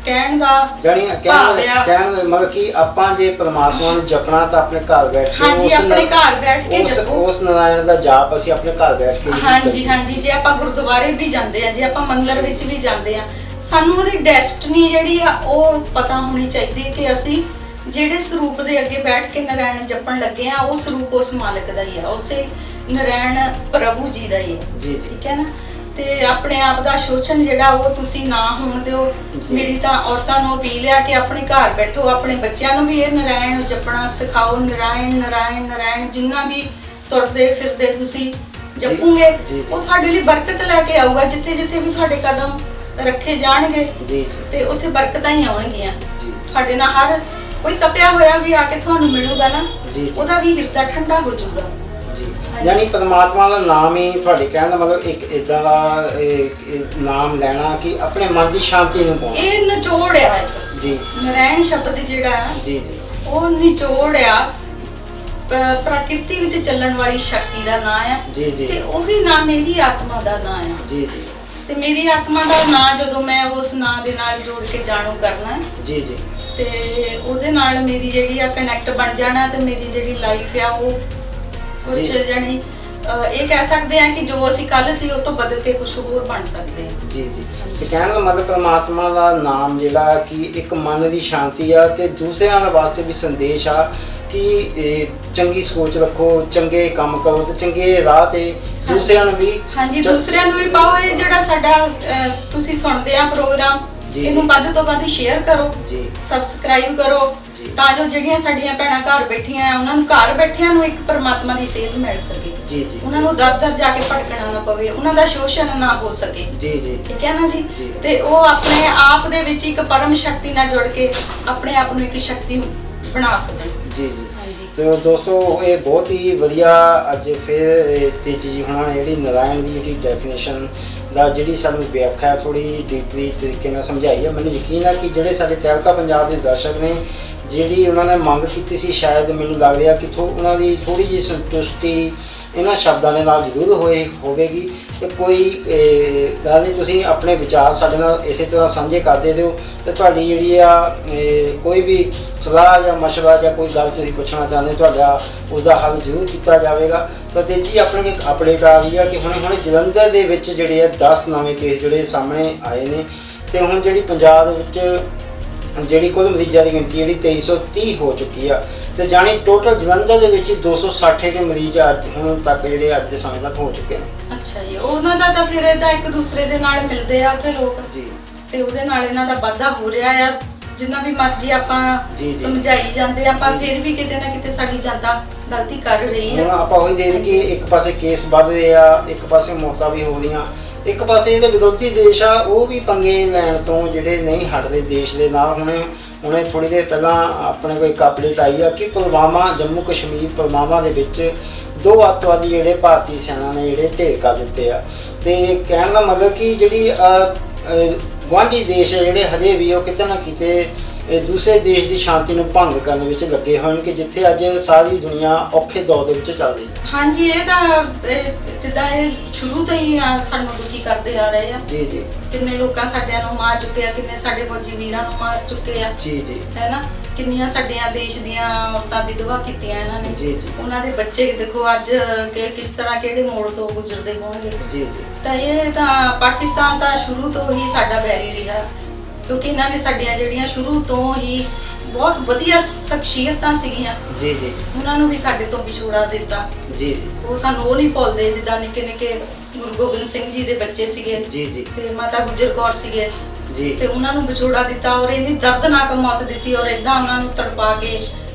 ਕਹਿਣ ਦਾ
ਕਹਿਣ ਮਤਲਬ ਕਿ ਆਪਾਂ ਜੇ ਪਰਮਾਤਮਾ ਨੂੰ ਜਪਣਾ ਤਾਂ ਆਪਣੇ ਘਰ ਬੈਠ ਕੇ
ਹਾਂਜੀ ਆਪਣੇ ਘਰ ਬੈਠ ਕੇ ਜਪੋ।
ਉਸ ਨਾਰਾਇਣ ਦਾ ਜਾਪ ਅਸੀਂ ਆਪਣੇ ਘਰ ਬੈਠ ਕੇ
ਹਾਂਜੀ ਹਾਂਜੀ ਜੇ ਆਪਾਂ ਗੁਰਦੁਆਰੇ ਵੀ ਜਾਂਦੇ ਆ, ਜੇ ਆਪਾਂ ਮੰਦਿਰ ਵਿੱਚ ਵੀ ਜਾਂਦੇ ਆ, ਸਾਨੂੰ ਉਹਦੀ ਡੈਸਟਨੀ ਜਿਹੜੀ ਆ ਉਹ ਪਤਾ ਹੋਣੀ ਚਾਹੀਦੀ ਕਿ ਅਸੀਂ ਜਿਹੜੇ ਸਰੂਪ ਦੇ ਅੱਗੇ ਬੈਠ ਕੇ ਨਾਰਾਇਣ ਜਪਣ ਲੱਗੇ ਆ ਉਹ ਸਰੂਪ ਉਸ ਮਾਲਕ ਦਾ ਹੀ ਆ, ਉਸੇ ਨਾਰਾਇਣ ਪ੍ਰਭੂ ਜੀ ਦਾ ਹੀ ਆ।
ਜੀ
ਠੀਕ ਹੈ ਨਾ। ਤੇ ਆਪਣੇ ਆਪ ਦਾ ਸ਼ੋਸ਼ਣ ਜਿਹੜਾ ਉਹ ਤੁਸੀਂ ਨਾ ਹੋਣ ਦਿਓ। ਮੇਰੀ ਤਾਂ ਔਰਤਾਂ ਨੂੰ ਅਪੀਲ ਆ ਕਿ ਆਪਣੇ ਘਰ ਬੈਠੋ, ਆਪਣੇ ਬੱਚਿਆਂ ਨੂੰ ਵੀ ਇਹ ਨਾਰਾਇਣ ਜਪਣਾ ਸਿਖਾਓ। ਨਾਰਾਇਣ ਨਾਰਾਇਣ ਨਾਰਾਇਣ ਜਿੰਨਾ ਵੀ ਤੁਰਦੇ ਫਿਰਦੇ ਤੁਸੀਂ ਜਪੋਗੇ ਉਹ ਤੁਹਾਡੇ ਲਈ ਬਰਕਤ ਲੈ ਕੇ ਆਊਗਾ। ਜਿੱਥੇ ਜਿੱਥੇ ਵੀ ਤੁਹਾਡੇ ਕਦਮ ਰੱਖੇ ਜਾਣਗੇ ਤੇ ਉੱਥੇ ਬਰਕਤਾਂ ਹੀ ਆਉਣਗੀਆਂ। ਤੁਹਾਡੇ ਨਾਲ ਹਰ ਕੋਈ ਤਪਿਆ ਹੋਇਆ ਵੀ ਆ ਕੇ ਤੁਹਾਨੂੰ ਮਿਲੂਗਾ ਨਾ, ਉਹਦਾ ਵੀ ਹਿਰਦਾ ਠੰਡਾ ਹੋ ਜਾਊਗਾ।
ਯਾਨੀ ਪਰਮਾਤਮਾ ਦਾ ਨਾਮ ਹੀ ਤੁਹਾਡੇ ਕਹਿਣ ਦਾ ਮਤਲਬ ਇੱਕ ਇਦਾਂ ਦਾ ਨਾਮ ਲੈਣਾ ਕਿ ਆਪਣੇ ਮਨ ਦੀ ਸ਼ਾਂਤੀ ਨੂੰ ਪਾਉਣਾ। ਇਹ
ਨਿਚੋੜ ਆ
ਜੀ
ਨਾਰਾਇਣ ਸ਼ਬਦ ਜਿਹੜਾ
ਜੀ ਜੀ
ਉਹ ਨਿਚੋੜ ਆ ਪ੍ਰਕਿਰਤੀ ਵਿੱਚ ਚੱਲਣ ਵਾਲੀ ਸ਼ਕਤੀ ਦਾ ਨਾਮ ਆ।
ਜੀ ਜੀ
ਤੇ ਉਹੀ ਨਾਮ ਮੇਰੀ ਆਤਮਾ ਦਾ ਨਾਮ ਆ।
ਜੀ ਜੀ
ਤੇ ਮੇਰੀ ਆਤਮਾ ਦਾ ਨਾਮ ਜਦੋਂ ਮੈਂ ਉਸ ਨਾਮ ਦੇ ਨਾਲ ਜੋੜ ਕੇ ਜਾਣੂ ਕਰਨਾ
ਜੀ ਜੀ
ਤੇ ਉਹਦੇ ਨਾਲ ਮੇਰੀ ਜਿਹੜੀ ਆ ਕਨੈਕਟ ਬਣ ਜਾਣਾ ਤੇ ਮੇਰੀ ਜਿਹੜੀ ਲਾਈਫ ਆ ਉਹ ਕੁਝ
ਜੀ।
ਜਾਣੀ ਇਹ ਕਹਿ ਸਕਦੇ ਆ ਕਿ ਜੋ ਅਸੀਂ ਕੱਲ ਸੀ ਉਹ ਤੋਂ ਬਦਲ ਕੇ ਕੁਝ ਹੋਰ ਬਣ ਸਕਦੇ ਆ।
ਜੀ ਜੀ ਤੇ ਕਹਿਣ ਦਾ ਮਤਲਬ ਪਰਮਾਤਮਾ ਦਾ ਨਾਮ ਜਿਹੜਾ ਕਿ ਇੱਕ ਮਨ ਦੀ ਸ਼ਾਂਤੀ ਆ ਤੇ ਦੂਸਰਿਆਂ ਦੇ ਵਾਸਤੇ ਵੀ ਸੰਦੇਸ਼ ਆ ਕਿ ਚੰਗੀ ਸੋਚ ਰੱਖੋ, ਚੰਗੇ ਕੰਮ ਕਰੋ ਤੇ ਚੰਗੇ ਰਾਹ ਤੇ ਦੂਸਰਿਆਂ ਨੂੰ ਵੀ
ਹਾਂਜੀ ਦੂਸਰਿਆਂ ਨੂੰ ਵੀ ਪਾਓ। ਇਹ ਜਿਹੜਾ ਸਾਡਾ ਤੁਸੀਂ ਸੁਣਦੇ ਆ ਪ੍ਰੋਗਰਾਮ,
ਜੀ,
ਇਹਨੂੰ ਵੱਧ ਤੋਂ ਵੱਧ ਸ਼ੇਅਰ ਕਰੋ,
ਜੀ
ਸਬਸਕ੍ਰਾਈਬ ਕਰੋ,
ਜੀ।
ਤਾਂ ਜੋ ਜਿਹੜੀਆਂ ਸਾਡੀਆਂ ਭੈਣਾਂ ਘਰ ਬੈਠੀਆਂ ਆ ਉਹਨਾਂ ਨੂੰ ਘਰ ਬੈਠਿਆਂ ਨੂੰ ਇੱਕ ਪਰਮਾਤਮਾ ਦੀ ਸੇਧ ਮਿਲ ਸਕੇ।
ਜੀ ਜੀ
ਉਹਨਾਂ ਨੂੰ ਦਰ ਦਰ ਜਾ ਕੇ ਭਟਕਣਾ ਨਾ ਪਵੇ, ਉਹਨਾਂ ਦਾ ਸ਼ੋਸ਼ਣ ਨਾ ਹੋ ਸਕੇ।
ਜੀ ਜੀ
ਠੀਕ ਹੈ ਨਾ ਜੀ?
ਜੀ।
ਤੇ ਉਹ ਆਪਣੇ ਆਪ ਦੇ ਵਿੱਚ ਇੱਕ ਪਰਮ ਸ਼ਕਤੀ ਨਾਲ ਜੁੜ ਕੇ ਆਪਣੇ ਆਪ ਨੂੰ ਇੱਕ ਸ਼ਕਤੀ ਬਣਾ ਸਕਣ।
ਜੀ ਜੀ
ਹਾਂਜੀ
ਤੇ ਦੋਸਤੋ ਇਹ ਬਹੁਤ ਹੀ ਵਧੀਆ ਅੱਜ ਫਿਰ ਤੇਜੀ ਜੀ ਹੁਣਾਂ ਨੇ ਜਿਹੜੀ ਨਾਰਾਇਣ ਦੀ ਜਿਹੜੀ ਡੈਫੀਨੇਸ਼ਨ ਦਾ ਜਿਹੜੀ ਸਾਨੂੰ ਵਿਆਖਿਆ ਥੋੜੀ ਡੀਪਲੀ ਤਰੀਕੇ ਨਾਲ ਸਮਝਾਈ ਹੈ। ਮੈਨੂੰ ਯਕੀਨ ਹੈ ਕਿ ਜਿਹੜੇ ਸਾਡੇ ਤਹਿਲਕਾ ਪੰਜਾਬ ਦੇ ਦਰਸ਼ਕ ਨੇ ਜਿਹੜੀ ਉਹਨਾਂ ਨੇ ਮੰਗ ਕੀਤੀ ਸੀ, ਸ਼ਾਇਦ ਮੈਨੂੰ ਲੱਗਦਾ ਹੈ ਕਿ ਉਹਨਾਂ ਦੀ ਥੋੜੀ ਜਿਹੀ ਸੰਤੁਸ਼ਟੀ ਇਹਨਾਂ ਸ਼ਬਦਾਂ ਦੇ ਨਾਲ ਜ਼ਰੂਰ ਹੋਵੇਗੀ। ਤੇ ਕੋਈ ਗੱਲ ਨਹੀਂ, ਤੁਸੀਂ ਆਪਣੇ ਵਿਚਾਰ ਸਾਡੇ ਨਾਲ ਇਸੇ ਤਰ੍ਹਾਂ ਸਾਂਝੇ ਕਰਦੇ ਦਿਓ ਤੇ ਤੁਹਾਡੀ ਜਿਹੜੀ ਆ ਕੋਈ ਵੀ ਸਲਾਹ ਜਾਂ ਮਸ਼ਵਰਾ ਜਾਂ ਕੋਈ ਗੱਲ ਤੁਸੀਂ ਪੁੱਛਣਾ ਚਾਹੁੰਦੇ ਤੁਹਾਡਾ ਉਸ ਦਾ ਹੱਲ ਜ਼ਰੂਰ ਕੀਤਾ ਜਾਵੇਗਾ। ਤਾਂ ਤੇਜੀ ਆਪਣੇ ਇੱਕ ਅਪਡੇਟ ਆ ਰਹੀ ਆ ਕਿ ਹੁਣੇ ਜਲੰਧਰ ਦੇ ਵਿੱਚ ਜਿਹੜੇ ਆ 10 ਨਵੇਂ ਕੇਸ ਜਿਹੜੇ ਸਾਹਮਣੇ ਆਏ ਨੇ ਤੇ ਹੁਣ ਜਿਹੜੀ ਪੰਜਾਬ ਦੇ ਵਿੱਚ ਜਿਹੜੀ ਕੁੱਲ ਮਰੀਜ਼ਾਂ ਦੀ ਗਿਣਤੀ ਜਿਹੜੀ 2330 ਹੋ ਚੁੱਕੀ ਆ ਤੇ ਜਾਣੀ ਟੋਟਲ ਜਲੰਧਰ ਦੇ ਵਿੱਚ 260 ਜਿਹੜੇ ਮਰੀਜ਼ ਅੱਜ ਹੁਣ ਤੱਕ ਜਿਹੜੇ ਅੱਜ ਦੇ ਸਮੇਂ ਤੱਕ ਹੋ ਚੁੱਕੇ ਨੇ।
ਅੱਛਾ ਜੀ, ਉਹਨਾਂ ਦਾ ਤਾਂ ਫਿਰ ਇਹਦਾ ਇੱਕ ਦੂਸਰੇ ਦੇ ਨਾਲ ਮਿਲਦੇ ਆ ਉੱਥੇ ਲੋਕ
ਜੀ
ਤੇ ਉਹਦੇ ਨਾਲ ਇਹਨਾਂ ਦਾ ਵਾਧਾ ਹੋ ਰਿਹਾ ਆ। ਜਿੰਨਾ ਵੀ ਮਰਜ਼ੀ ਆਪਾਂ
ਜੀ, ਜੀ।
ਸਮਝਾਈ ਜਾਂਦੇ ਆ, ਪਰ
ਜੀ।
ਫਿਰ ਵੀ ਕਿਤੇ ਨਾ ਕਿਤੇ ਸਾਡੀ ਜਨਤਾ ਗਲਤੀ ਕਰ ਰਹੀ
ਹੁਣ
ਆ।
ਆਪਾਂ ਉਹੀ ਦੇਖਦੇ ਕਿ ਇੱਕ ਪਾਸੇ ਕੇਸ ਵੱਧ ਰਹੇ ਆ, ਇੱਕ ਪਾਸੇ ਮੌਤਾਂ ਵੀ ਹੋ ਰਹੀਆਂ, ਇੱਕ ਪਾਸੇ ਜਿਹੜੇ ਵਿਰੋਧੀ ਦੇਸ਼ ਆ ਉਹ ਵੀ ਪੰਗੇ ਲੈਣ ਤੋਂ ਜਿਹੜੇ ਨਹੀਂ ਹਟਦੇ ਦੇਸ਼ ਦੇ ਨਾਲ। ਹੁਣੇ ਥੋੜੀ ਦੇਰ ਪਹਿਲਾਂ ਆਪਣੇ ਕੋਲ ਇੱਕ ਅਪਡੇਟ ਆਈ ਆ ਕਿ ਪੁਲਵਾਮਾ, ਜੰਮੂ ਕਸ਼ਮੀਰ ਪੁਲਵਾਮਾ ਦੇ ਵਿੱਚ 2 ਅੱਤਵਾਦੀ ਜਿਹੜੇ ਭਾਰਤੀ ਸੈਨਾ ਨੇ ਜਿਹੜੇ ਢੇਰ ਕਰ ਦਿੱਤੇ ਆ। ਤੇ ਕਹਿਣ ਦਾ ਮਤਲਬ ਕਿ ਜਿਹੜੀ ਗੁਆਂਢੀ ਦੇਸ਼ ਹੈ ਜਿਹੜੇ ਹਜੇ ਵੀ ਉਹ ਕਿਤੇ ਨਾ ਕਿਤੇ ਦੂਸਰੇ ਦੇਸ਼ ਦੀ ਸ਼ਾਂਤੀ ਨੂੰ ਭੰਗ ਕਰਨ ਵਿੱਚ ਲੱਗੇ ਹੋਏ ਨੇ ਕਿ ਜਿੱਥੇ ਅੱਜ ਸਾਰੀ ਦੁਨੀਆ ਔਖੇ ਦੌਰ ਦੇ ਵਿੱਚ ਚੱਲਦੀ ਹੈ।
ਹਾਂਜੀ ਇਹ ਤਾਂ ਜਿੱਦਾਂ ਇਹ ਸ਼ੁਰੂ ਤੋਂ ਹੀ ਸਾਨੂੰ ਦੁਖੀ ਕਰਦੇ ਆ ਰਹੇ ਆ।
ਜੀ ਜੀ
ਕਿੰਨੇ ਲੋਕਾਂ ਸਾਡਿਆਂ ਨੂੰ ਮਾਰ ਚੁੱਕੇ ਆ, ਕਿੰਨੇ ਸਾਡੇ ਫੌਜੀ ਵੀਰਾਂ ਨੂੰ ਮਾਰ ਚੁੱਕੇ ਆ।
ਜੀ ਜੀ
ਹੈ ਨਾ? ਕਿੰਨੀਆਂ ਸਾਡੀਆਂ ਦੇਸ਼ ਦੀਆਂ ਔਰਤਾਂ ਵਿਧਵਾ ਕੀਤੀਆਂ ਇਹਨਾਂ ਨੇ।
ਜੀ ਜੀ
ਉਹਨਾਂ ਦੇ ਬੱਚੇ ਦੇਖੋ ਅੱਜ ਕਿ ਕਿਸ ਤਰ੍ਹਾਂ ਕਿਹੜੇ ਮੋੜ ਤੋਂ ਗੁਜ਼ਰਦੇ ਹੋਣਗੇ।
ਜੀ ਜੀ
ਤਾਂ ਇਹ ਤਾਂ ਪਾਕਿਸਤਾਨ ਤਾਂ ਸ਼ੁਰੂ ਤੋਂ ਹੀ ਸਾਡਾ ਵੈਰੀ ਰਿਹਾ, ਕਿਉਂਕਿ ਇਹਨਾਂ ਨੇ ਸਾਡੀਆਂ ਜਿਹੜੀਆਂ ਸ਼ੁਰੂ ਤੋਂ ਹੀ ਬਹੁਤ ਵਧੀਆ ਸ਼ਖਸੀਅਤਾਂ ਸੀਗੀਆਂ।
ਜੀ ਜੀ
ਉਹਨਾਂ ਨੂੰ ਵੀ ਸਾਡੇ ਤੋਂ ਵਿਛੋੜਾ ਦਿੱਤਾ।
ਜੀ ਜੀ
ਉਹ ਸਾਨੂੰ ਉਹ ਨਹੀਂ ਭੁੱਲਦੇ, ਜਿੱਦਾਂ ਨਿੱਕੇ ਨਿੱਕੇ ਗੁਰੂ ਗੋਬਿੰਦ ਸਿੰਘ ਜੀ ਦੇ ਬੱਚੇ ਸੀਗੇ
ਜੀ ਜੀ
ਤੇ ਮਾਤਾ ਗੁਜਰ ਕੌਰ ਸੀਗੇ
ਜੀ
ਤੇ ਉਹਨਾਂ ਨੂੰ ਵਿਛੋੜਾ ਦਿੱਤਾ ਔਰ ਇੰਨੀ ਦਰਦਨਾਕ ਮੌਤ ਦਿੱਤੀ ਔਰ ਇਦਾਂ ਉਹਨਾਂ ਨੂੰ ਤੜਪਾ ਕੇ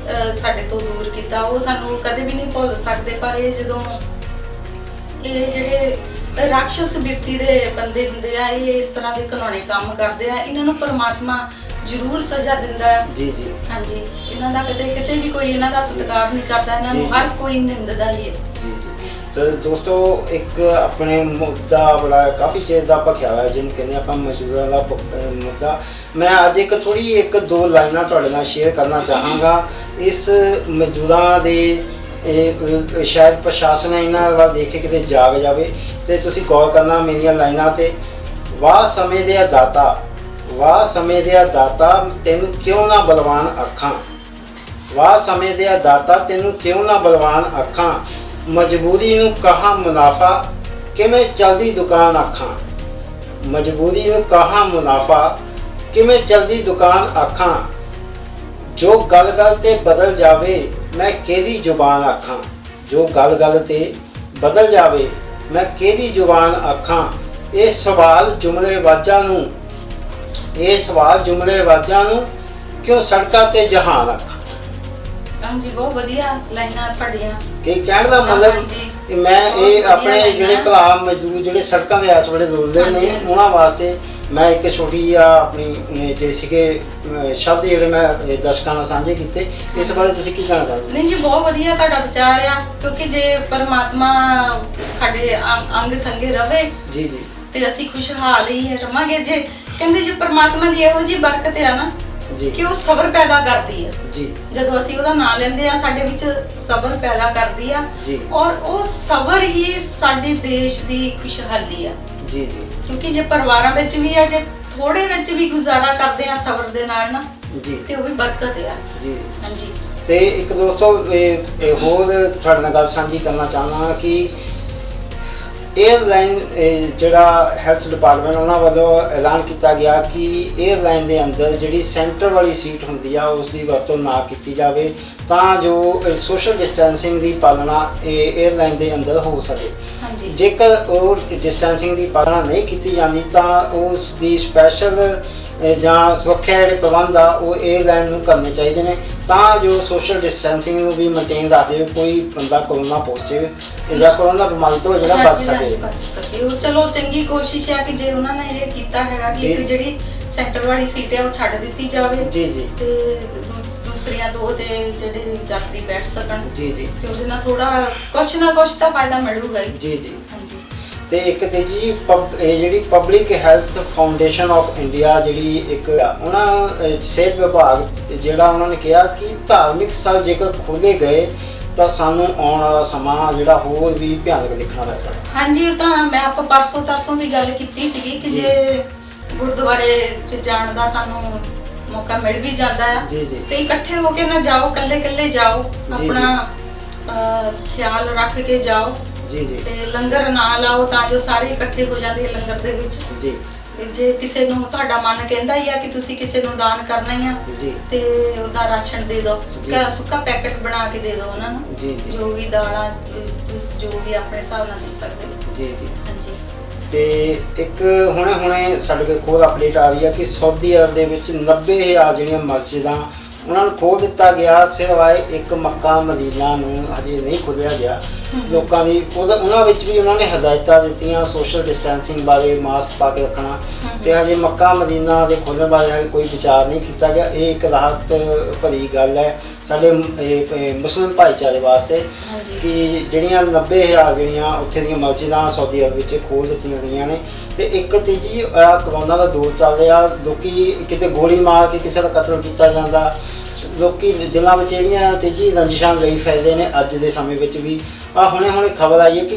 ਸਾਡੇ ਤੋਂ ਦੂਰ ਕੀਤਾ। ਉਹ ਸਾਨੂੰ ਕਦੇ ਵੀ ਨਹੀਂ ਭੁੱਲ ਸਕਦੇ। ਪਰ ਇਹ ਜਦੋਂ ਇਹ ਜਿਹੜੇ ਰਾਖਸ਼ਸ ਬਿਰਤੀ ਦੇ ਬੰਦੇ ਹੁੰਦੇ ਆ, ਇਹ ਇਸ ਤਰ੍ਹਾਂ ਦੇ ਘਿਨੌਣੇ ਕੰਮ ਕਰਦੇ ਆ, ਇਹਨਾਂ ਨੂੰ ਪਰਮਾਤਮਾ ਜ਼ਰੂਰ ਸਜ਼ਾ ਦਿੰਦਾ ਹੈ।
ਜੀ ਜੀ
ਹਾਂਜੀ, ਇਹਨਾਂ ਦਾ ਕਿਤੇ ਵੀ ਕੋਈ ਇਹਨਾਂ ਦਾ ਸਤਿਕਾਰ ਨਹੀਂ ਕਰਦਾ, ਇਹਨਾਂ ਨੂੰ ਹਰ ਕੋਈ ਨਿੰਦਦਾ ਹੀ ਹੈ।
ਜੀ ਜੀ ਤੇ ਦੋਸਤੋ ਇੱਕ ਆਪਣੇ ਮੁੱਦਾ ਬੜਾ ਕਾਫੀ ਚਿਰ ਦਾ ਭਖਿਆ ਹੋਇਆ ਜਿਹਨੂੰ ਕਹਿੰਦੇ ਆਪਾਂ ਮਜ਼ਦੂਰਾਂ ਦਾ ਮੁੱਦਾ। ਮੈਂ ਅੱਜ ਇੱਕ ਦੋ ਲਾਈਨਾਂ ਤੁਹਾਡੇ ਨਾਲ ਸ਼ੇਅਰ ਕਰਨਾ ਚਾਹਾਂਗਾ। ਇਸ ਮਜ਼ਦੂਰਾਂ ਦੇ ਇਹ ਸ਼ਾਇਦ ਪ੍ਰਸ਼ਾਸਨ ਇਹਨਾਂ ਵੱਲ ਦੇਖ ਕੇ ਕਿਤੇ ਜਾਗ ਜਾਵੇ ਤੇ ਤੁਸੀਂ ਗੌਰ ਕਰਨਾ ਮੇਰੀਆਂ ਲਾਈਨਾਂ ਤੇ। ਵਾਹ ਸਮੇਂ ਦੇ ਦਾਤਾ, ਵਾਹ ਸਮੇਂ ਦੇ ਦਾਤਾ ਤੈਨੂੰ ਕਿਉਂ ਨਾ ਬਲਵਾਨ ਅੱਖਾਂ, ਵਾਹ ਸਮੇਂ ਦੇ ਦਾਤਾ ਤੈਨੂੰ ਕਿਉਂ ਨਾ ਬਲਵਾਨ ਅੱਖਾਂ, ਮਜਬੂਰੀ ਨੂੰ ਕਹਾਂ ਮੁਨਾਫਾ ਕਿਵੇਂ ਚਲਦੀ ਦੁਕਾਨ ਅੱਖਾਂ, ਮਜਬੂਰੀ ਨੂੰ ਕਹਾਂ ਮੁਨਾਫਾ ਕਿਵੇਂ ਚਲਦੀ ਦੁਕਾਨ ਅੱਖਾਂ, ਜੋ ਗੱਲ ਗੱਲ ਤੇ ਬਦਲ ਜਾਵੇ ਮੈਂ ਕਿਹਦੀ ਜ਼ੁਬਾਨ ਆਖਾਂ, ਜੋ ਗੱਲ ਗੱਲ ਤੇ ਬਦਲ ਜਾਵੇ ਮੈਂ ਕਿਹਦੀ ਜ਼ੁਬਾਨ ਆਖਾਂ। ਇਹ ਸਵਾਲ ਜੁਮਲੇ ਵਾਜਾਂ ਨੂੰ, ਇਹ ਸਵਾਲ ਜੁਮਲੇ ਵਾਜਾਂ ਨੂੰ ਕਿਉਂ ਸੜਕਾਂ ਤੇ ਜਹਾਨ ਆਖਾਂ।
ਹਾਂਜੀ, ਬਹੁਤ ਵਧੀਆ ਲਾਈਨਾਂ ਤੁਹਾਡੀਆਂ।
ਕਿ ਕਹਿਣ ਦਾ ਮਤਲਬ ਕਿ ਮੈਂ ਇਹ ਆਪਣੇ ਜਿਹੜੇ ਭਰਾ ਮਜ਼ਦੂਰ ਜਿਹੜੇ ਸੜਕਾਂ ਦੇ ਇਸ ਵੇਲੇ ਰੁਲਦੇ ਨੇ ਉਹਨਾਂ ਵਾਸਤੇ ਮੈਂ ਇੱਕ ਛੋਟੀ ਆ ਆਪਣੀ ਜਿਹੜੇ ਸੀਗੇ ਸ਼ਬਦ ਜਿਹੜੇ ਮੈਂ ਦਰਸ਼ਕਾਂ ਨਾਲ ਸਾਂਝੇ ਕੀਤੇ। ਇਸ ਬਾਰੇ ਤੁਸੀਂ ਕੀ ਕਹਿਣਾ ਚਾਹੁੰਦੇ?
ਨਹੀਂ ਜੀ, ਬਹੁਤ ਵਧੀਆ ਤੁਹਾਡਾ ਵਿਚਾਰ ਆ, ਕਿਉਂਕਿ ਜੇ ਪਰਮਾਤਮਾ ਸਾਡੇ ਅੰਗ ਸੰਗੇ ਰਵੇ
ਜੀ ਜੀ
ਤੇ ਅਸੀਂ ਖੁਸ਼ਹਾਲ ਹੀ ਰਵਾਂਗੇ। ਜੇ ਕਹਿੰਦੇ ਜੇ ਪਰਮਾਤਮਾ ਦੀ ਇਹੋ ਜਿਹੀ ਬਰਕਤ ਆ ਨਾ
ਜੀ
ਕਿ ਉਹ ਸਬਰ ਪੈਦਾ ਕਰਦੀ ਆ।
ਜੀ
ਜਦੋਂ ਅਸੀਂ ਉਹਦਾ ਨਾਮ ਲੈਂਦੇ ਆ ਸਾਡੇ ਵਿੱਚ ਸਬਰ ਪੈਦਾ ਕਰਦੀ ਆ
ਜੀ
ਔਰ ਉਹ ਸਬਰ ਹੀ ਸਾਡੇ ਦੇਸ਼ ਦੀ ਖੁਸ਼ਹਾਲੀ ਆ।
ਜੀ ਜੀ
ਕਿਉਂਕਿ ਜੇ ਪਰਿਵਾਰਾਂ ਵਿੱਚ ਵੀ ਆ, ਜੇ ਥੋੜੇ ਵਿੱਚ ਵੀ ਗੁਜ਼ਾਰਾ ਕਰਦੇ ਆ ਸਬਰ ਦੇ ਨਾਲ ਨਾ,
ਜੀ
ਤੇ ਉਹ ਵੀ ਬਰਕਤ ਆ
ਜੀ।
ਹਾਂਜੀ।
ਤੇ ਇੱਕ ਦੋਸਤੋ ਹੋਰ ਤੁਹਾਡੇ ਨਾਲ ਗੱਲ ਸਾਂਝੀ ਕਰਨਾ ਚਾਹੁੰਦਾ ਕਿ 에ਅਰਲਾਈਨ ਜਿਹੜਾ ਹੈਲਥ ਡਿਪਾਰਟਮੈਂਟ ਉਹਨਾਂ ਵੱਲੋਂ ਐਲਾਨ ਕੀਤਾ ਗਿਆ ਕਿ 에ਅਰਲਾਈਨ ਦੇ ਅੰਦਰ ਜਿਹੜੀ ਸੈਂਟਰ ਵਾਲੀ ਸੀਟ ਹੁੰਦੀ ਆ ਉਸ ਦੀ ਵਰਤੋਂ ਨਾ ਕੀਤੀ ਜਾਵੇ ਤਾਂ ਜੋ ਸੋਸ਼ਲ ਡਿਸਟੈਂਸਿੰਗ ਦੀ ਪਾਲਣਾ 에ਅਰਲਾਈਨ ਦੇ ਅੰਦਰ ਹੋ ਸਕੇ।
ਹਾਂਜੀ।
ਜੇਕਰ ਉਹ ਡਿਸਟੈਂਸਿੰਗ ਦੀ ਪਾਲਣਾ ਨਹੀਂ ਕੀਤੀ ਜਾਂਦੀ ਤਾਂ ਉਸ ਦੀ ਸਪੈਸ਼ਲ ਜਾਂ ਸੁਰੱਖਿਆ ਜਿਹੜੇ ਪ੍ਰਬੰਧ ਆ ਉਹ 에ਅਰਲਾਈਨ ਨੂੰ ਕਰਨੇ ਚਾਹੀਦੇ ਨੇ ਤਾਂ ਜੋ ਸੋਸ਼ਲ ਡਿਸਟੈਂਸਿੰਗ ਨੂੰ ਵੀ ਮੇਨਟੇਨ ਰੱਖਦੇ ਹੋਏ ਕੋਈ ਬੰਦਾ ਕੋਰੋਨਾ ਪੋਜ਼ਿਟਿਵ ਜਾਂ ਕੋਰੋਨਾ ਬਿਮਾਰੀ ਤੋਂ ਜਿਹੜਾ ਬਚ ਸਕੇ।
ਉਹ ਚਲੋ ਚੰਗੀ ਕੋਸ਼ਿਸ਼ ਹੈ ਕਿ ਜੇ ਉਹਨਾਂ ਨੇ ਇਹ ਕੀਤਾ ਹੈਗਾ ਕਿ ਇੱਕ ਜਿਹੜੀ ਸੈਂਟਰ ਵਾਲੀ ਸੀਟ ਹੈ ਉਹ ਛੱਡ ਦਿੱਤੀ ਜਾਵੇ
ਜੀ ਜੀ
ਤੇ ਦੂਸਰੀਆਂ ਦੋ ਤੇ ਜਿਹੜੇ ਯਾਤਰੀ ਬੈਠ ਸਕਣ
ਜੀ ਜੀ ਤੇ
ਉਹਦੇ ਨਾਲ ਥੋੜਾ ਕੁਛ ਨਾ ਕੁਛ ਤਾਂ ਫਾਇਦਾ ਮਿਲੂਗਾ ਹੀ।
ਜੀ ਜੀ
ਹਾਂਜੀ।
ਤੇ ਇੱਕ ਤੇ ਜੀ ਜਿਹੜੀ public health foundation of India ਜਿਹੜੀ ਇੱਕ ਉਹਨਾਂ ਸਿਹਤ ਵਿਭਾਗ ਜਿਹੜਾ ਉਹਨਾਂ ਨੇ ਕਿਹਾ ਕਿ ਧਾਰਮਿਕ ਸਥਲ ਜੇਕਰ ਖੋਲ੍ਹੇ ਗਏ ਤਾਂ ਸਾਨੂੰ ਆਉਣ ਵਾਲਾ ਸਮਾਂ ਜਿਹੜਾ ਹੋਰ ਵੀ ਭਿਆਨਕ ਦੇਖਣਾ ਪੈ ਸਕਦਾ।
ਹਾਂਜੀ। ਉਹ ਤਾਂ ਮੈਂ ਆਪਾਂ ਪਰਸੋਂ ਵੀ ਗੱਲ ਕੀਤੀ ਸੀਗੀ ਕਿ ਜੇ ਗੁਰਦੁਆਰੇ 'ਚ ਜਾਣ ਦਾ ਸਾਨੂੰ ਮੌਕਾ ਮਿਲ ਵੀ ਜਾਂਦਾ ਆ ਤੇ ਇਕੱਠੇ ਹੋ ਕੇ ਨਾ ਜਾਓ, ਕੱਲੇ ਜਾਓ, ਆਪਣਾ ਖਿਆਲ ਰੱਖ ਕੇ ਜਾਓ
ਜੀ ਜੀ
ਤੇ ਲੰਗਰ ਨਾ ਲਾਓ ਤਾਂ ਜੋ ਸਾਰੇ ਇਕੱਠੇ ਹੋ ਜਾਂਦੇ ਆ ਲੰਗਰ ਦੇ ਵਿੱਚ
ਜੀ।
ਜੇ ਕਿਸੇ ਨੂੰ ਤੁਹਾਡਾ ਮਨ ਕਹਿੰਦਾ ਹੀ ਆ ਕਿ ਤੁਸੀਂ ਕਿਸੇ ਨੂੰ ਦਾਨ ਕਰਨਾ ਹੀ ਆ
ਜੀ
ਤੇ ਉਹਦਾ ਰਾਸ਼ਨ ਦੇ ਦਿਓ, ਸੁੱਕਾ ਪੈਕੇਟ ਬਣਾ ਕੇ ਦੇ ਦਿਓ ਉਹਨਾਂ ਨੂੰ
ਜੀ ਜੀ
ਜੋ ਵੀ ਦਾਲਾਂ ਤੁਸੀਂ ਜੋ ਵੀ ਆਪਣੇ ਹਿਸਾਬ ਨਾਲ ਦੇ ਸਕਦੇ ਹੋ।
ਜੀ ਜੀ।
ਹਾਂਜੀ।
ਤੇ ਇੱਕ ਹੁਣੇ ਸਾਡੇ ਕੋਲ ਖੋਜ ਅਪਡੇਟ ਆ ਰਹੀ ਹੈ ਕਿ ਸਾਊਦੀ ਅਰਬ ਦੇ ਵਿੱਚ 90,000 ਜਿਹੜੀਆਂ ਮਸਜਿਦਾਂ ਉਹਨਾਂ ਨੂੰ ਖੋਲ੍ਹ ਦਿੱਤਾ ਗਿਆ, ਸਿਵਾਏ ਇੱਕ ਮੱਕਾ ਮਦੀਨਾ ਨੂੰ ਹਜੇ ਨਹੀਂ ਖੋਲ੍ਹਿਆ ਗਿਆ। ਲੋਕਾਂ ਦੀ ਉਹਨਾਂ ਵਿੱਚ ਵੀ ਉਹਨਾਂ ਨੇ ਹਦਾਇਤਾਂ ਦਿੱਤੀਆਂ ਸੋਸ਼ਲ ਡਿਸਟੈਂਸਿੰਗ ਬਾਰੇ, ਮਾਸਕ ਪਾ ਕੇ ਰੱਖਣਾ ਤੇ ਹਜੇ ਮੱਕਾ ਮਦੀਨਾ ਦੇ ਖੋਲ੍ਹਣ ਬਾਰੇ ਹਜੇ ਕੋਈ ਵਿਚਾਰ ਨਹੀਂ ਕੀਤਾ ਗਿਆ। ਇਹ ਇੱਕ ਰਾਹਤ ਭਰੀ ਗੱਲ ਹੈ ਸਾਡੇ ਮੁਸਲਿਮ ਭਾਈਚਾਰੇ ਵਾਸਤੇ ਕਿ ਜਿਹੜੀਆਂ 90,000 ਜਿਹੜੀਆਂ ਉੱਥੇ ਦੀਆਂ ਮਸਜਿਦਾਂ ਸਾਊਦੀ ਅਰਬ ਵਿੱਚ ਖੋਲ੍ਹ ਦਿੱਤੀਆਂ ਗਈਆਂ ਨੇ। ਤੇ ਇੱਕ ਤੇ ਜੀ ਕਰੋਨਾ ਦਾ ਦੌਰ ਚੱਲ ਰਿਹਾ, ਲੋਕੀ ਕਿਤੇ ਗੋਲੀ ਮਾਰ ਕੇ ਕਿਸੇ ਦਾ ਕਤਲ ਕੀਤਾ ਜਾਂਦਾ, ਲੋਕੀ ਦਿਲਾਂ ਵਿੱਚ ਜਿਹੜੀਆਂ ਤੇ ਜੀ ਰੰਜਿਸ਼ਾਂ ਲਈ ਫੈਲਦੇ ਨੇ। ਅੱਜ ਦੇ ਸਮੇਂ ਵਿੱਚ ਵੀ ਹੁਣੇ ਖਬਰ ਆਈ ਹੈ ਕਿ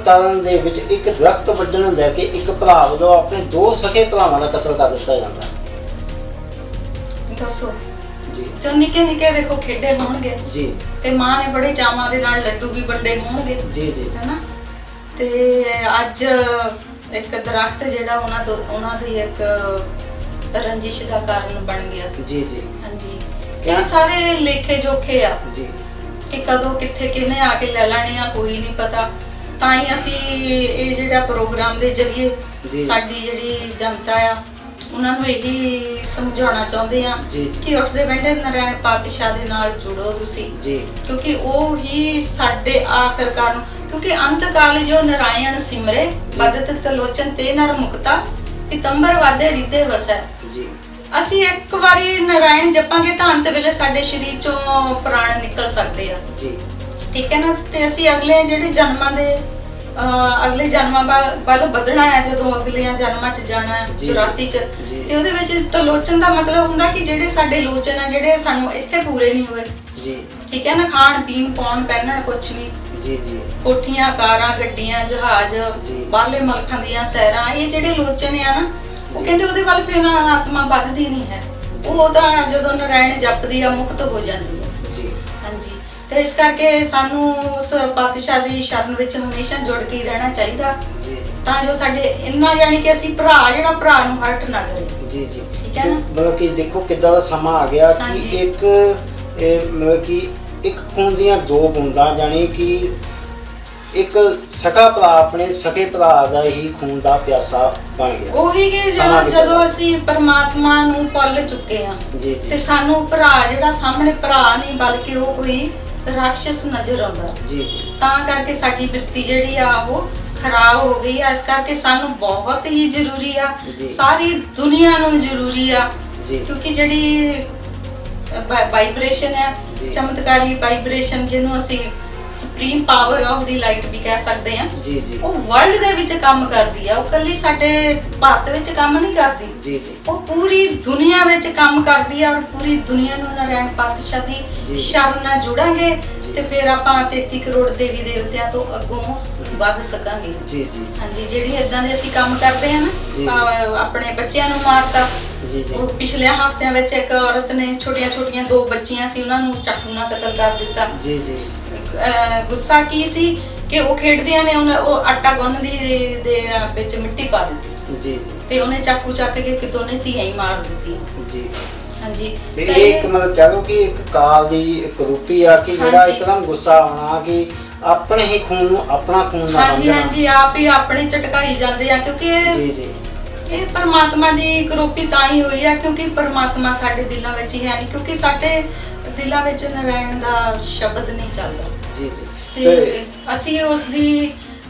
ਤਰਨ ਦੇ ਵਿੱਚ ਇੱਕ ਦਰਖਤ ਵੱਢਣ ਨੂੰ ਲੈ ਕੇ ਇੱਕ ਭਰਾ ਵੱਲੋਂ ਆਪਣੇ 2 ਸਕੇ ਭਰਾਵਾਂ ਦਾ ਕਤਲ ਕਰ ਦਿੱਤਾ ਜਾਂਦਾ।
ਦੱਸੋ
ਜੀ।
ਤੇ ਨਿੱਕੇ ਦੇਖੋ ਖੇਡੇ ਹੋਣਗੇ
ਜੀ
ਤੇ ਮਾਂ ਨੇ ਬੜੇ ਚਾਵਾਂ ਦੇ ਨਾਲ ਲੱਡੂ ਵੀ ਵੰਡੇ ਹੋਣਗੇ
ਜੀ ਜੀ
ਹੈਨਾ। ਤੇ ਅੱਜ ਇੱਕ ਦਰਖਤ ਜਿਹੜਾ ਉਹਨਾਂ ਦੀ ਇੱਕ ਰੰਜਿਸ਼ ਦਾ ਕਾਰਨ ਬਣ ਗਿਆ।
ਜੀ ਜੀ।
ਹਾਂਜੀ। ਇਹ ਸਾਰੇ ਲੇਖੇ ਜੋਖੇ ਆ
ਜੀ
ਕਿ ਕਦੋਂ ਕਿੱਥੇ ਕਿਹਨੇ ਆ ਕੇ ਲੈ ਲੈਣੇ ਆ ਕੋਈ ਨਹੀਂ ਪਤਾ। ਤਾਂ ਹੀ ਅਸੀਂ ਇਹ ਜਿਹੜਾ ਪ੍ਰੋਗਰਾਮ ਦੇ ਜ਼ਰੀਏ ਸਾਡੀ ਜਿਹੜੀ ਜਨਤਾ ਆ ਉਹਨਾਂ ਨੂੰ ਇਹੀ ਸਮਝਾਉਣਾ ਚਾਹੁੰਦੇ ਆ ਕਿ ਉੱਠਦੇ ਬੈਠੇ ਨਾਰਾਇਣ ਪਾਤਸ਼ਾਹ ਦੇ ਨਾਲ ਜੁੜੋ ਤੁਸੀਂ ਕਿਉਂਕਿ ਉਹ ਹੀ ਸਾਡੇ ਆਖਰਕਾਰ ਨੂੰ ਕਿਉਂਕਿ ਅੰਤ ਕਾਲ ਜੋ ਨਾਰਾਇਣ ਸਿਮਰੇ ਬਦਤ ਤਲੋਚਨ ਤੇ ਨਰ ਮੁਕਤਾ ਪਿਤੰਬਰ ਵਾਦੇ ਰਿੱਧੇ ਵਸੈ। ਅਸੀਂ ਇੱਕ ਵਾਰੀ ਨਾਰਾਇਣ ਜਪਾਂਗੇ ਤਾਂ ਅੰਤ ਵੇਲੇ ਸਾਡੇ ਸਰੀਰ ਚੋਂ ਪ੍ਰਾਣ ਨਿਕਲ ਸਕਦੇ ਆ ਜੀ। ਠੀਕ ਹੈ ਨਾ। ਤੇ ਅਸੀਂ ਅਗਲੇ ਜਿਹੜੇ ਜਨਮਾਂ ਦੇ ਅਗਲੇ ਜਨਮਾਂ ਵੱਲ ਵਧਣਾ ਹੈ, ਜਦੋਂ ਅਗਲੀਆਂ ਜਨਮਾਂ 'ਚ ਜਾਣਾ ਹੈ 84 'ਚ ਤੇ ਉਹਦੇ ਵਿੱਚ ਤਲੋਚਨ ਦਾ ਮਤਲਬ ਹੁੰਦਾ ਕਿ ਜਿਹੜੇ ਸਾਡੇ ਲੋਚਨ ਆ ਜਿਹੜੇ ਸਾਨੂੰ ਇੱਥੇ ਪੂਰੇ ਨਹੀਂ ਹੋਏ ਜੀ। ਠੀਕ ਹੈ ਨਾ। ਖਾਣ ਪੀਣ ਪਾਉਣ ਪਹਿਨਣ ਕੁਛ ਵੀ ਜੀ ਜੀ, ਕੋਠੀਆਂ ਕਾਰਾਂ ਗੱਡੀਆਂ ਜਹਾਜ਼ ਬਾਹਰਲੇ ਮੁਲਕਾਂ ਦੀਆਂ ਸੈਰਾਂ, ਇਹ ਜਿਹੜੇ ਲੋਚਨ ਆ ਨਾ ਉਹ ਕਹਿੰਦੇ ਉਹਦੇ ਵੱਲ ਫਿਰ ਆਤਮਾ ਵੱਧਦੀ ਨਹੀਂ ਹੈ। ਉਹ ਤਾਂ ਜਦੋਂ ਨਾਰਾਇਣ ਜਪਦੀ ਆ ਮੁਕਤ ਹੋ ਜਾਂਦੀ ਹੈ ਜੀ। ਹਾਂਜੀ। ਤੇ ਇਸ ਕਰਕੇ ਸਾਨੂੰ ਉਸ ਪਾਤਸ਼ਾਹ ਦੀ ਸ਼ਰਨ ਵਿੱਚ ਹਮੇਸ਼ਾ ਜੁੜ ਕੇ ਰਹਿਣਾ ਚਾਹੀਦਾ ਜੀ ਤਾਂ ਜੋ ਸਾਡੇ ਇੰਨਾ ਯਾਨੀ ਕਿ ਅਸੀਂ ਜਿਹੜਾ ਭਰਾ ਨੂੰ ਹਰਟ ਨਾ ਕਰੇ ਜੀ ਜੀ। ਠੀਕ ਹੈ ਨਾ।
ਮਤਲਬ ਕਿ ਦੇਖੋ ਕਿੱਦਾਂ ਦਾ ਸਮਾਂ ਆ ਗਿਆ ਕਿ ਮਤਲਬ ਕਿ ਇੱਕ ਖੂਨ ਦੀਆਂ 2 ਬੂੰਦਾਂ ਜਾਣੀ ਕਿ ਇੱਕ ਸਕਾ ਭਰਾ ਆਪਣੇ ਸਕੇ ਭਰਾ ਦਾ ਹੀ ਖੂਨ ਦਾ ਪਿਆਸਾ ਬਣ ਗਿਆ।
ਉਹੀ ਕਿ ਜਦੋਂ ਅਸੀਂ ਪਰਮਾਤਮਾ ਨੂੰ ਭੁੱਲ ਚੁੱਕੇ ਆ ਤੇ ਸਾਨੂੰ ਭਰਾ ਜਿਹੜਾ ਸਾਹਮਣੇ ਭਰਾ ਨਹੀਂ ਬਲਕਿ ਉਹ ਕੋਈ ਰਾਖਸ਼ ਨਜ਼ਰ ਆਉਂਦਾ ਜੀ ਜੀ। ਤਾਂ ਕਰਕੇ ਸਾਡੀ ਬਿਰਤੀ ਜਿਹੜੀ ਆ ਉਹ ਖਰਾਬ ਹੋ ਗਈ ਆ। ਇਸ ਕਰਕੇ ਸਾਨੂੰ ਬਹੁਤ ਹੀ ਜ਼ਰੂਰੀ ਆ, ਸਾਰੀ ਦੁਨੀਆ ਨੂੰ ਜ਼ਰੂਰੀ ਆ ਕਿਉਂਕਿ ਜਿਹੜੀ ਵਾਈਬ੍ਰੇਸ਼ਨ ਹੈ ਚਮਤਕਾਰੀ ਵਾਈਬ੍ਰੇਸ਼ਨ ਜਿਹਨੂੰ ਅਸੀਂ supreme power of the light ਵੀ ਕਹਿ ਸਕਦੇ ਆ ਜੀ ਜੀ, ਉਹ ਵਰਲਡ ਦੇ ਵਿੱਚ ਕੰਮ ਕਰਦੀ ਆ। ਉਹ ਕੱਲੀ ਸਾਡੇ ਭਾਰਤ ਵਿੱਚ ਕੰਮ ਨਹੀਂ ਕਰਦੀ ਜੀ ਜੀ, ਉਹ ਪੂਰੀ ਦੁਨੀਆ ਵਿੱਚ ਕੰਮ ਕਰਦੀ ਆ। ਔਰ ਪੂਰੀ ਦੁਨੀਆ ਨੂੰ ਨਾਰਾਇਣ ਪਾਤਸ਼ਾਹ ਦੀ ਸ਼ਰਨ ਨਾਲ ਜੁੜਾਂਗੇ ਤੇ ਫਿਰ ਆਪਾਂ 33 ਕਰੋੜ ਦੇਵੀ ਦੇਵਤਿਆਂ ਤੋਂ ਅੱਗੋਂ ਵੱਧ ਸਕਾਂਗੇ ਜੀ ਜੀ। ਹਾਂਜੀ। ਜਿਹੜੀ ਇਦਾਂ ਦੇ ਅਸੀਂ ਕੰਮ ਕਰਦੇ ਆ ਨਾ, ਆਪਣੇ ਬੱਚਿਆਂ ਨੂੰ ਮਾਰਤਾ
ਜੀ ਜੀ
ਉਹ ਪਿਛਲੇ ਹਫ਼ਤਿਆਂ ਵਿੱਚ ਇੱਕ ਔਰਤ ਨੇ ਛੋਟੀਆਂ 2 ਬੱਚੀਆਂ ਸੀ, ਉਹਨਾਂ ਨੂੰ ਚਾਕੂ ਨਾਲ ਕਤਲ ਕਰ ਦਿੱਤਾ।
ਜੀ ਜੀ
ਗੁੱਸਾ ਕੀ ਸੀ ਕਿ ਉਹ ਖੇਡਦਿਆਂ ਨੇ ਉਹ ਆਟਾ ਗੁੰਨਦੀ ਦੇ ਵਿੱਚ ਮਿੱਟੀ ਪਾ ਦਿੱਤੀ
ਜੀ ਜੀ
ਤੇ ਉਹਨੇ ਚਾਕੂ ਚੱਕ ਕੇ ਕਿ ਦੋਨੇ ਧੀਆਂ ਹੀ ਮਾਰ ਦਿੱਤੀਆਂ।
ਜੀ
ਹਾਂਜੀ,
ਤੇ ਇਹ ਇੱਕ ਮਤਲਬ ਕਹਿ ਲਓ ਕਿ ਇੱਕ ਕਾਲ ਦੀ ਇੱਕ ਰੂਪੀ ਆ ਕਿ ਜਿਹੜਾ ਇੱਕਦਮ ਗੁੱਸਾ ਆਉਣਾ ਕਿ ਆਪਣੇ ਹੀ ਖੂਨ ਨੂੰ ਆਪਣਾ ਖੂਨ ਨਾ
ਸਮਝਣਾ। ਹਾਂਜੀ, ਆਪ ਹੀ ਆਪਣੇ ਝਟਕਾਈ ਜਾਂਦੇ ਆ, ਕਿਉਂਕਿ
ਜੀ ਜੀ
ਇਹ ਪਰਮਾਤਮਾ ਦੀ ਕਰੋਪੀ ਤਾਂ ਹੀ ਹੋਈ ਆ ਕਿਉਂਕਿ ਪਰਮਾਤਮਾ ਸਾਡੇ ਦਿਲਾਂ ਵਿੱਚ ਹੀ ਹੈ ਨਹੀਂ, ਕਿਉਂਕਿ ਸਾਡੇ ਦਿਲਾਂ ਵਿੱਚ ਨਾਰਾਇਣ ਦਾ ਸ਼ਬਦ ਨਹੀਂ ਚੱਲਦਾ।
ਜੀ ਜੀ
ਤੇ ਅਸੀਂ ਉਸ ਦੀ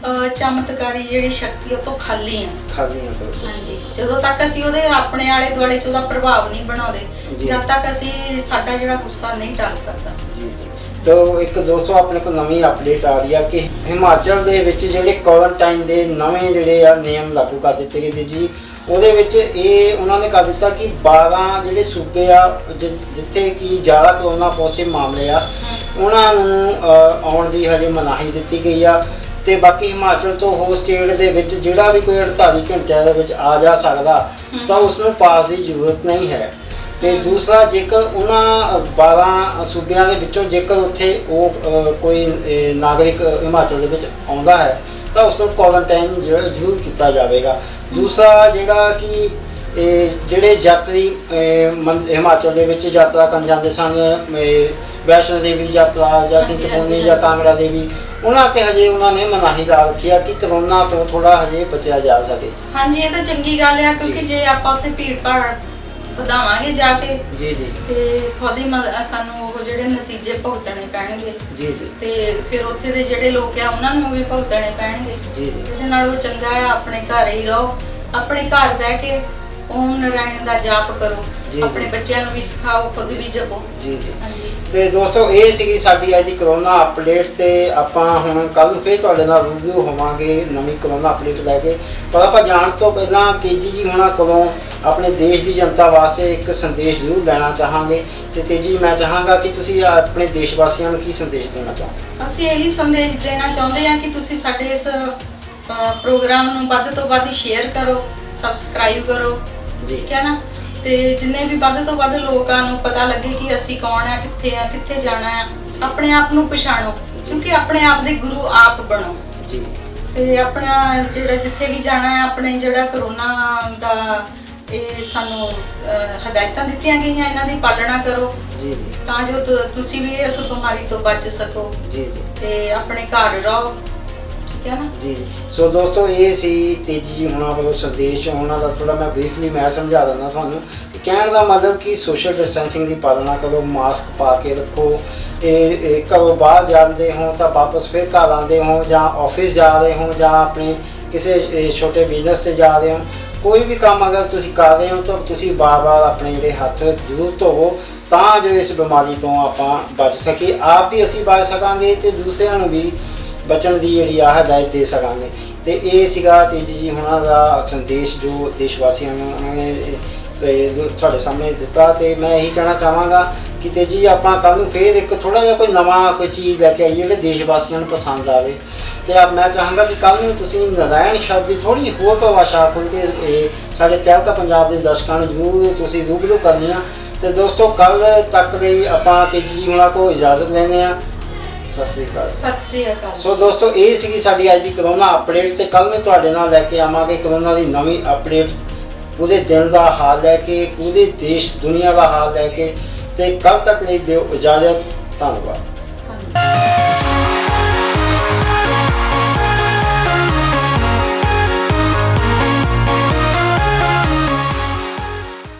ਚਮਤਕਾਰੀ ਜਿਹੜੀ ਸ਼ਕਤੀ ਉਹ ਤੋਂ ਖਾਲੀ ਆ। ਹਾਂਜੀ, ਜਦੋਂ ਤੱਕ ਅਸੀਂ ਉਹਦੇ ਆਪਣੇ ਆਲੇ ਦੁਆਲੇ 'ਚ ਉਹਦਾ ਪ੍ਰਭਾਵ ਨਹੀਂ ਬਣਾਉਂਦੇ, ਜਦ ਤੱਕ ਅਸੀਂ ਸਾਡਾ ਜਿਹੜਾ ਗੁੱਸਾ ਨਹੀਂ ਟਲ ਸਕਦਾ।
ਜੀ ਜੀ ਤੋ ਇੱਕ ਦੋਸਤੋ ਆਪਣੇ ਕੋਲ ਨਵੀਂ ਅਪਡੇਟ ਆ ਰਹੀ ਆ ਕਿ ਹਿਮਾਚਲ ਦੇ ਵਿੱਚ ਜਿਹੜੇ ਕੁਆਰੰਟਾਈਨ ਦੇ ਨਵੇਂ ਜਿਹੜੇ ਆ ਨਿਯਮ ਲਾਗੂ ਕਰ ਦਿੱਤੇ ਗਏ ਜੀ। ਉਹਦੇ ਵਿੱਚ ਇਹ ਉਹਨਾਂ ਨੇ ਕਰ ਦਿੱਤਾ ਕਿ 12 ਜਿਹੜੇ ਸੂਬੇ ਆ ਜਿੱਥੇ ਕਿ ਜ਼ਿਆਦਾ ਕਰੋਨਾ ਪੋਜ਼ਿਟਿਵ ਮਾਮਲੇ ਆ ਉਹਨਾਂ ਨੂੰ ਆਉਣ ਦੀ ਹਜੇ ਮਨਾਹੀ ਦਿੱਤੀ ਗਈ ਆ। ਤੇ ਬਾਕੀ ਹਿਮਾਚਲ ਤੋਂ ਹੋਰ ਸਟੇਟ ਦੇ ਵਿੱਚ ਜਿਹੜਾ ਵੀ ਕੋਈ 48 ਘੰਟਿਆਂ ਦੇ ਵਿੱਚ ਆ ਜਾ ਸਕਦਾ ਤਾਂ ਉਸ ਨੂੰ ਪਾਸ ਦੀ ਜ਼ਰੂਰਤ ਨਹੀਂ ਹੈ। ਤੇ ਦੂਸਰਾ, ਜੇਕਰ ਉਹਨਾਂ 12 ਸੂਬਿਆਂ ਦੇ ਵਿੱਚੋਂ ਜੇਕਰ ਉੱਥੇ ਉਹ ਕੋਈ ਨਾਗਰਿਕ ਹਿਮਾਚਲ ਦੇ ਵਿੱਚ ਆਉਂਦਾ ਹੈ ਤਾਂ ਉਸ ਨੂੰ ਕੁਆਰੰਟਾਈਨ ਜ਼ਰੂਰ ਕੀਤਾ ਜਾਵੇਗਾ। ਦੂਸਰਾ ਜਿਹੜਾ ਕਿ ਜਿਹੜੇ ਯਾਤਰੀ ਹਿਮਾਚਲ ਦੇ ਵਿੱਚ ਯਾਤਰਾ ਕਰਨ ਜਾਂਦੇ ਸਨ, ਵੈਸ਼ਨੋ ਦੇਵੀ ਦੀ ਯਾਤਰਾ ਜਾਂ ਚਿੰਤਪੂਰਨੀ ਜਾਂ ਕਾਂਗੜਾ ਦੇਵੀ, ਉਹਨਾਂ ਤੇ ਹਜੇ ਉਹਨਾਂ ਨੇ ਮਨਾਹੀ ਲਾ ਰੱਖੀ ਆ ਕਿ ਕਰੋਨਾ ਤੋਂ ਥੋੜਾ ਹਜੇ ਬਚਿਆ ਜਾ ਸਕੇ।
ਹਾਂਜੀ, ਇਹ ਤਾਂ ਚੰਗੀ ਗੱਲ ਆ ਕਿਉਂਕਿ ਜੇ ਆਪਾਂ ਉੱਥੇ ਭੀੜ ਭਾੜ ਵਧਾਵਾਂਗੇ ਜਾ ਕੇ
ਜੀ ਜੀ
ਤੇ ਖੁਦ ਹੀ ਸਾਨੂੰ ਉਹ ਜਿਹੜੇ ਨਤੀਜੇ ਭੁਗਤਣੇ ਪੈਣਗੇ।
ਜੀ ਜੀ
ਤੇ ਫਿਰ ਉੱਥੇ ਦੇ ਜਿਹੜੇ ਲੋਕ ਆ ਉਹਨਾਂ ਨੂੰ ਵੀ ਭੁਗਤਣੇ ਪੈਣਗੇ।
ਜੀ ਜੀ
ਇਹਦੇ ਨਾਲ ਉਹ ਚੰਗਾ ਆ ਆਪਣੇ ਘਰ ਹੀ ਰਹੋ, ਆਪਣੇ ਘਰ ਬਹਿ ਕੇ ਓਮ ਨਾਰਾਇਣ ਦਾ ਜਾਪ ਕਰੋ, ਆਪਣੇ ਬੱਚਿਆਂ ਨੂੰ ਵੀ ਸਿਖਾਓ, ਖੁਦ ਵੀ ਜਪੋ।
ਜੀ ਜੀ
ਹਾਂਜੀ
ਤੇ ਦੋਸਤੋ ਇਹ ਸੀਗੀ ਸਾਡੀ ਅੱਜ ਦੀ ਕਰੋਨਾ ਅਪਡੇਟ। ਤੇ ਆਪਾਂ ਹੁਣ ਕੱਲ ਨੂੰ ਫੇਰ ਤੁਹਾਡੇ ਨਾਲ ਰੂਬਰੂ ਹੋਵਾਂਗੇ ਨਵੀਂ ਕਰੋਨਾ ਅਪਡੇਟ ਲੈ ਕੇ। ਪਰ ਆਪਾਂ ਜਾਣ ਤੋਂ ਪਹਿਲਾਂ ਤੇਜੀ ਜੀ ਹੁਣਾਂ ਕੋਲੋਂ ਆਪਣੇ ਦੇਸ਼ ਦੀ ਜਨਤਾ ਵਾਸਤੇ ਇੱਕ ਸੰਦੇਸ਼ ਜ਼ਰੂਰ ਲੈਣਾ ਚਾਹਾਂਗੇ। ਤੇ ਤੇਜੀ, ਮੈਂ ਚਾਹਾਂਗਾ ਕਿ ਤੁਸੀਂ ਆਪਣੇ ਦੇਸ਼ ਵਾਸੀਆਂ ਨੂੰ ਕੀ ਸੰਦੇਸ਼ ਦੇਣਾ ਚਾਹੋ?
ਅਸੀਂ ਇਹੀ ਸੰਦੇਸ਼ ਦੇਣਾ ਚਾਹੁੰਦੇ ਹਾਂ ਕਿ ਤੁਸੀਂ ਸਾਡੇ ਇਸ ਪ੍ਰੋਗਰਾਮ ਨੂੰ ਵੱਧ ਤੋਂ ਵੱਧ ਸ਼ੇਅਰ ਕਰੋ, ਸਬਸਕ੍ਰਾਈਬ ਕਰੋ, ਠੀਕ ਹੈ ਨਾ। ਤੇ ਜਿੰਨੇ ਵੀ ਵੱਧ ਤੋਂ ਵੱਧ ਲੋਕਾਂ ਨੂੰ ਪਤਾ ਲੱਗੇ ਕਿ ਅਸੀਂ ਕੌਣ ਆ, ਕਿੱਥੇ ਜਾਣਾ ਆ, ਆਪਣੇ ਆਪ ਨੂੰ ਪਛਾਣੋ, ਕਿਉਂਕਿ ਆਪਣੇ ਆਪ ਦੇ ਗੁਰੂ ਆਪ ਬਣੋ
ਜੀ।
ਤੇ ਆਪਣਾ ਜਿਹੜਾ ਜਿੱਥੇ ਵੀ ਜਾਣਾ ਹੈ, ਆਪਣੇ ਜਿਹੜਾ ਕਰੋਨਾ ਦਾ ਇਹ ਸਾਨੂੰ ਹਦਾਇਤਾਂ ਦਿੱਤੀਆਂ ਗਈਆਂ ਇਹਨਾਂ ਦੀ ਪਾਲਣਾ ਕਰੋ
ਜੀ ਜੀ
ਤਾਂ ਜੋ ਤੁਸੀਂ ਵੀ ਇਸ ਬਿਮਾਰੀ ਤੋਂ ਬਚ ਸਕੋ।
ਜੀ ਜੀ ਤੇ
ਆਪਣੇ ਘਰ ਰਹੋ, ਠੀਕ ਹੈ ਨਾ
ਜੀ। ਸੋ ਦੋਸਤੋ ਇਹ ਸੀ ਤੇਜੀ ਜੀ ਹੁਣਾਂ ਵੱਲੋਂ ਸੰਦੇਸ਼। ਉਹਨਾਂ ਦਾ ਥੋੜਾ ਮੈਂ ਬਰੀਫਲੀ ਮੈਂ ਸਮਝਾ ਦਿੰਦਾ ਤੁਹਾਨੂੰ ਕਿ ਕਹਿਣ ਦਾ ਮਤਲਬ ਕਿ ਸੋਸ਼ਲ ਡਿਸਟੈਂਸਿੰਗ ਦੀ ਪਾਲਣਾ ਕਰੋ, ਮਾਸਕ ਪਾ ਕੇ ਰੱਖੋ। ਇਹ ਘਰੋਂ ਬਾਹਰ ਜਾਂਦੇ ਹੋ ਤਾਂ ਵਾਪਸ ਫਿਰ ਘਰ ਆਉਂਦੇ ਹੋ ਜਾਂ ਆਫਿਸ ਜਾ ਰਹੇ ਹੋ ਜਾਂ ਆਪਣੇ ਕਿਸੇ ਛੋਟੇ ਬਿਜ਼ਨਸ ਤੇ ਜਾ ਰਹੇ ਹੋ, ਕੋਈ ਵੀ ਕੰਮ ਅਗਰ ਤੁਸੀਂ ਕਰ ਰਹੇ ਹੋ ਤਾਂ ਤੁਸੀਂ ਬਾਰ-ਬਾਰ ਆਪਣੇ ਜਿਹੜੇ ਹੱਥ ਜ਼ਰੂਰ ਧੋਵੋ ਤਾਂ ਜੋ ਇਸ ਬਿਮਾਰੀ ਤੋਂ ਆਪਾਂ ਬਚ ਸਕੀਏ, ਆਪ ਵੀ ਅਸੀਂ ਬਚ ਸਕਾਂਗੇ ਤੇ ਦੂਸਰਿਆਂ ਨੂੰ ਵੀ ਬਚਣ ਦੀ ਜਿਹੜੀ ਆ ਹਦਾਇਤ ਦੇ ਸਕਾਂਗੇ। ਤੇ ਇਹ ਸੀਗਾ ਤੇਜੀ ਜੀ ਹੁਣਾਂ ਦਾ ਸੰਦੇਸ਼ ਜੋ ਦੇਸ਼ ਵਾਸੀਆਂ ਨੂੰ ਉਹਨਾਂ ਨੇ ਤੁਹਾਡੇ ਸਾਹਮਣੇ ਦਿੱਤਾ। ਤੇ ਮੈਂ ਇਹੀ ਕਹਿਣਾ ਚਾਹਾਂਗਾ ਕਿ ਤੇਜੀ ਆਪਾਂ ਕੱਲ੍ਹ ਨੂੰ ਫੇਰ ਇੱਕ ਥੋੜ੍ਹਾ ਜਿਹਾ ਕੋਈ ਨਵਾਂ ਕੋਈ ਚੀਜ਼ ਲੈ ਕੇ ਆਈਏ ਜਿਹੜੇ ਦੇਸ਼ ਵਾਸੀਆਂ ਨੂੰ ਪਸੰਦ ਆਵੇ। ਤੇ ਮੈਂ ਚਾਹਾਂਗਾ ਕਿ ਕੱਲ੍ਹ ਨੂੰ ਤੁਸੀਂ ਨਾਰਾਇਣ ਸ਼ਬਦ ਦੀ ਥੋੜ੍ਹੀ ਹੋਰ ਪਰਿਭਾਸ਼ਾ ਖੁੱਲ੍ਹ ਕੇ ਸਾਡੇ ਤਹਿਲਕਾ ਪੰਜਾਬ ਦੇ ਦਰਸ਼ਕਾਂ ਨੂੰ ਜ਼ਰੂਰ ਤੁਸੀਂ ਰੂਬਰੂ ਕਰਨੀ ਆ। ਤੇ ਦੋਸਤੋ ਕੱਲ੍ਹ ਤੱਕ ਲਈ ਆਪਾਂ ਤੇਜੀ ਜੀ ਹੁਣਾਂ ਕੋਲ ਇਜਾਜ਼ਤ ਲੈਂਦੇ ਹਾਂ। ਸਤਿ ਸ੍ਰੀ ਅਕਾਲ।
ਸਤਿ ਸ੍ਰੀ ਅਕਾਲ।
ਸੋ ਦੋਸਤੋ ਇਹ ਸੀਗੀ ਸਾਡੀ ਅੱਜ ਦੀ ਕਰੋਨਾ ਅਪਡੇਟ। ਤੇ ਕੱਲ੍ਹ ਨੂੰ ਤੁਹਾਡੇ ਨਾਲ ਲੈ ਕੇ ਆਵਾਂਗੇ ਕਰੋਨਾ ਦੀ ਨਵੀਂ ਅਪਡੇਟ, ਪੂਰੇ ਦਿਨ ਦਾ ਹਾਲ ਲੈ ਕੇ, ਪੂਰੇ ਦੇਸ਼ ਦੁਨੀਆ ਦਾ ਹਾਲ ਲੈ ਕੇ। ਤੇ ਕੱਲ੍ਹ ਤੱਕ ਲਈ ਦਿਓ ਇਜਾਜ਼ਤ। ਧੰਨਵਾਦ।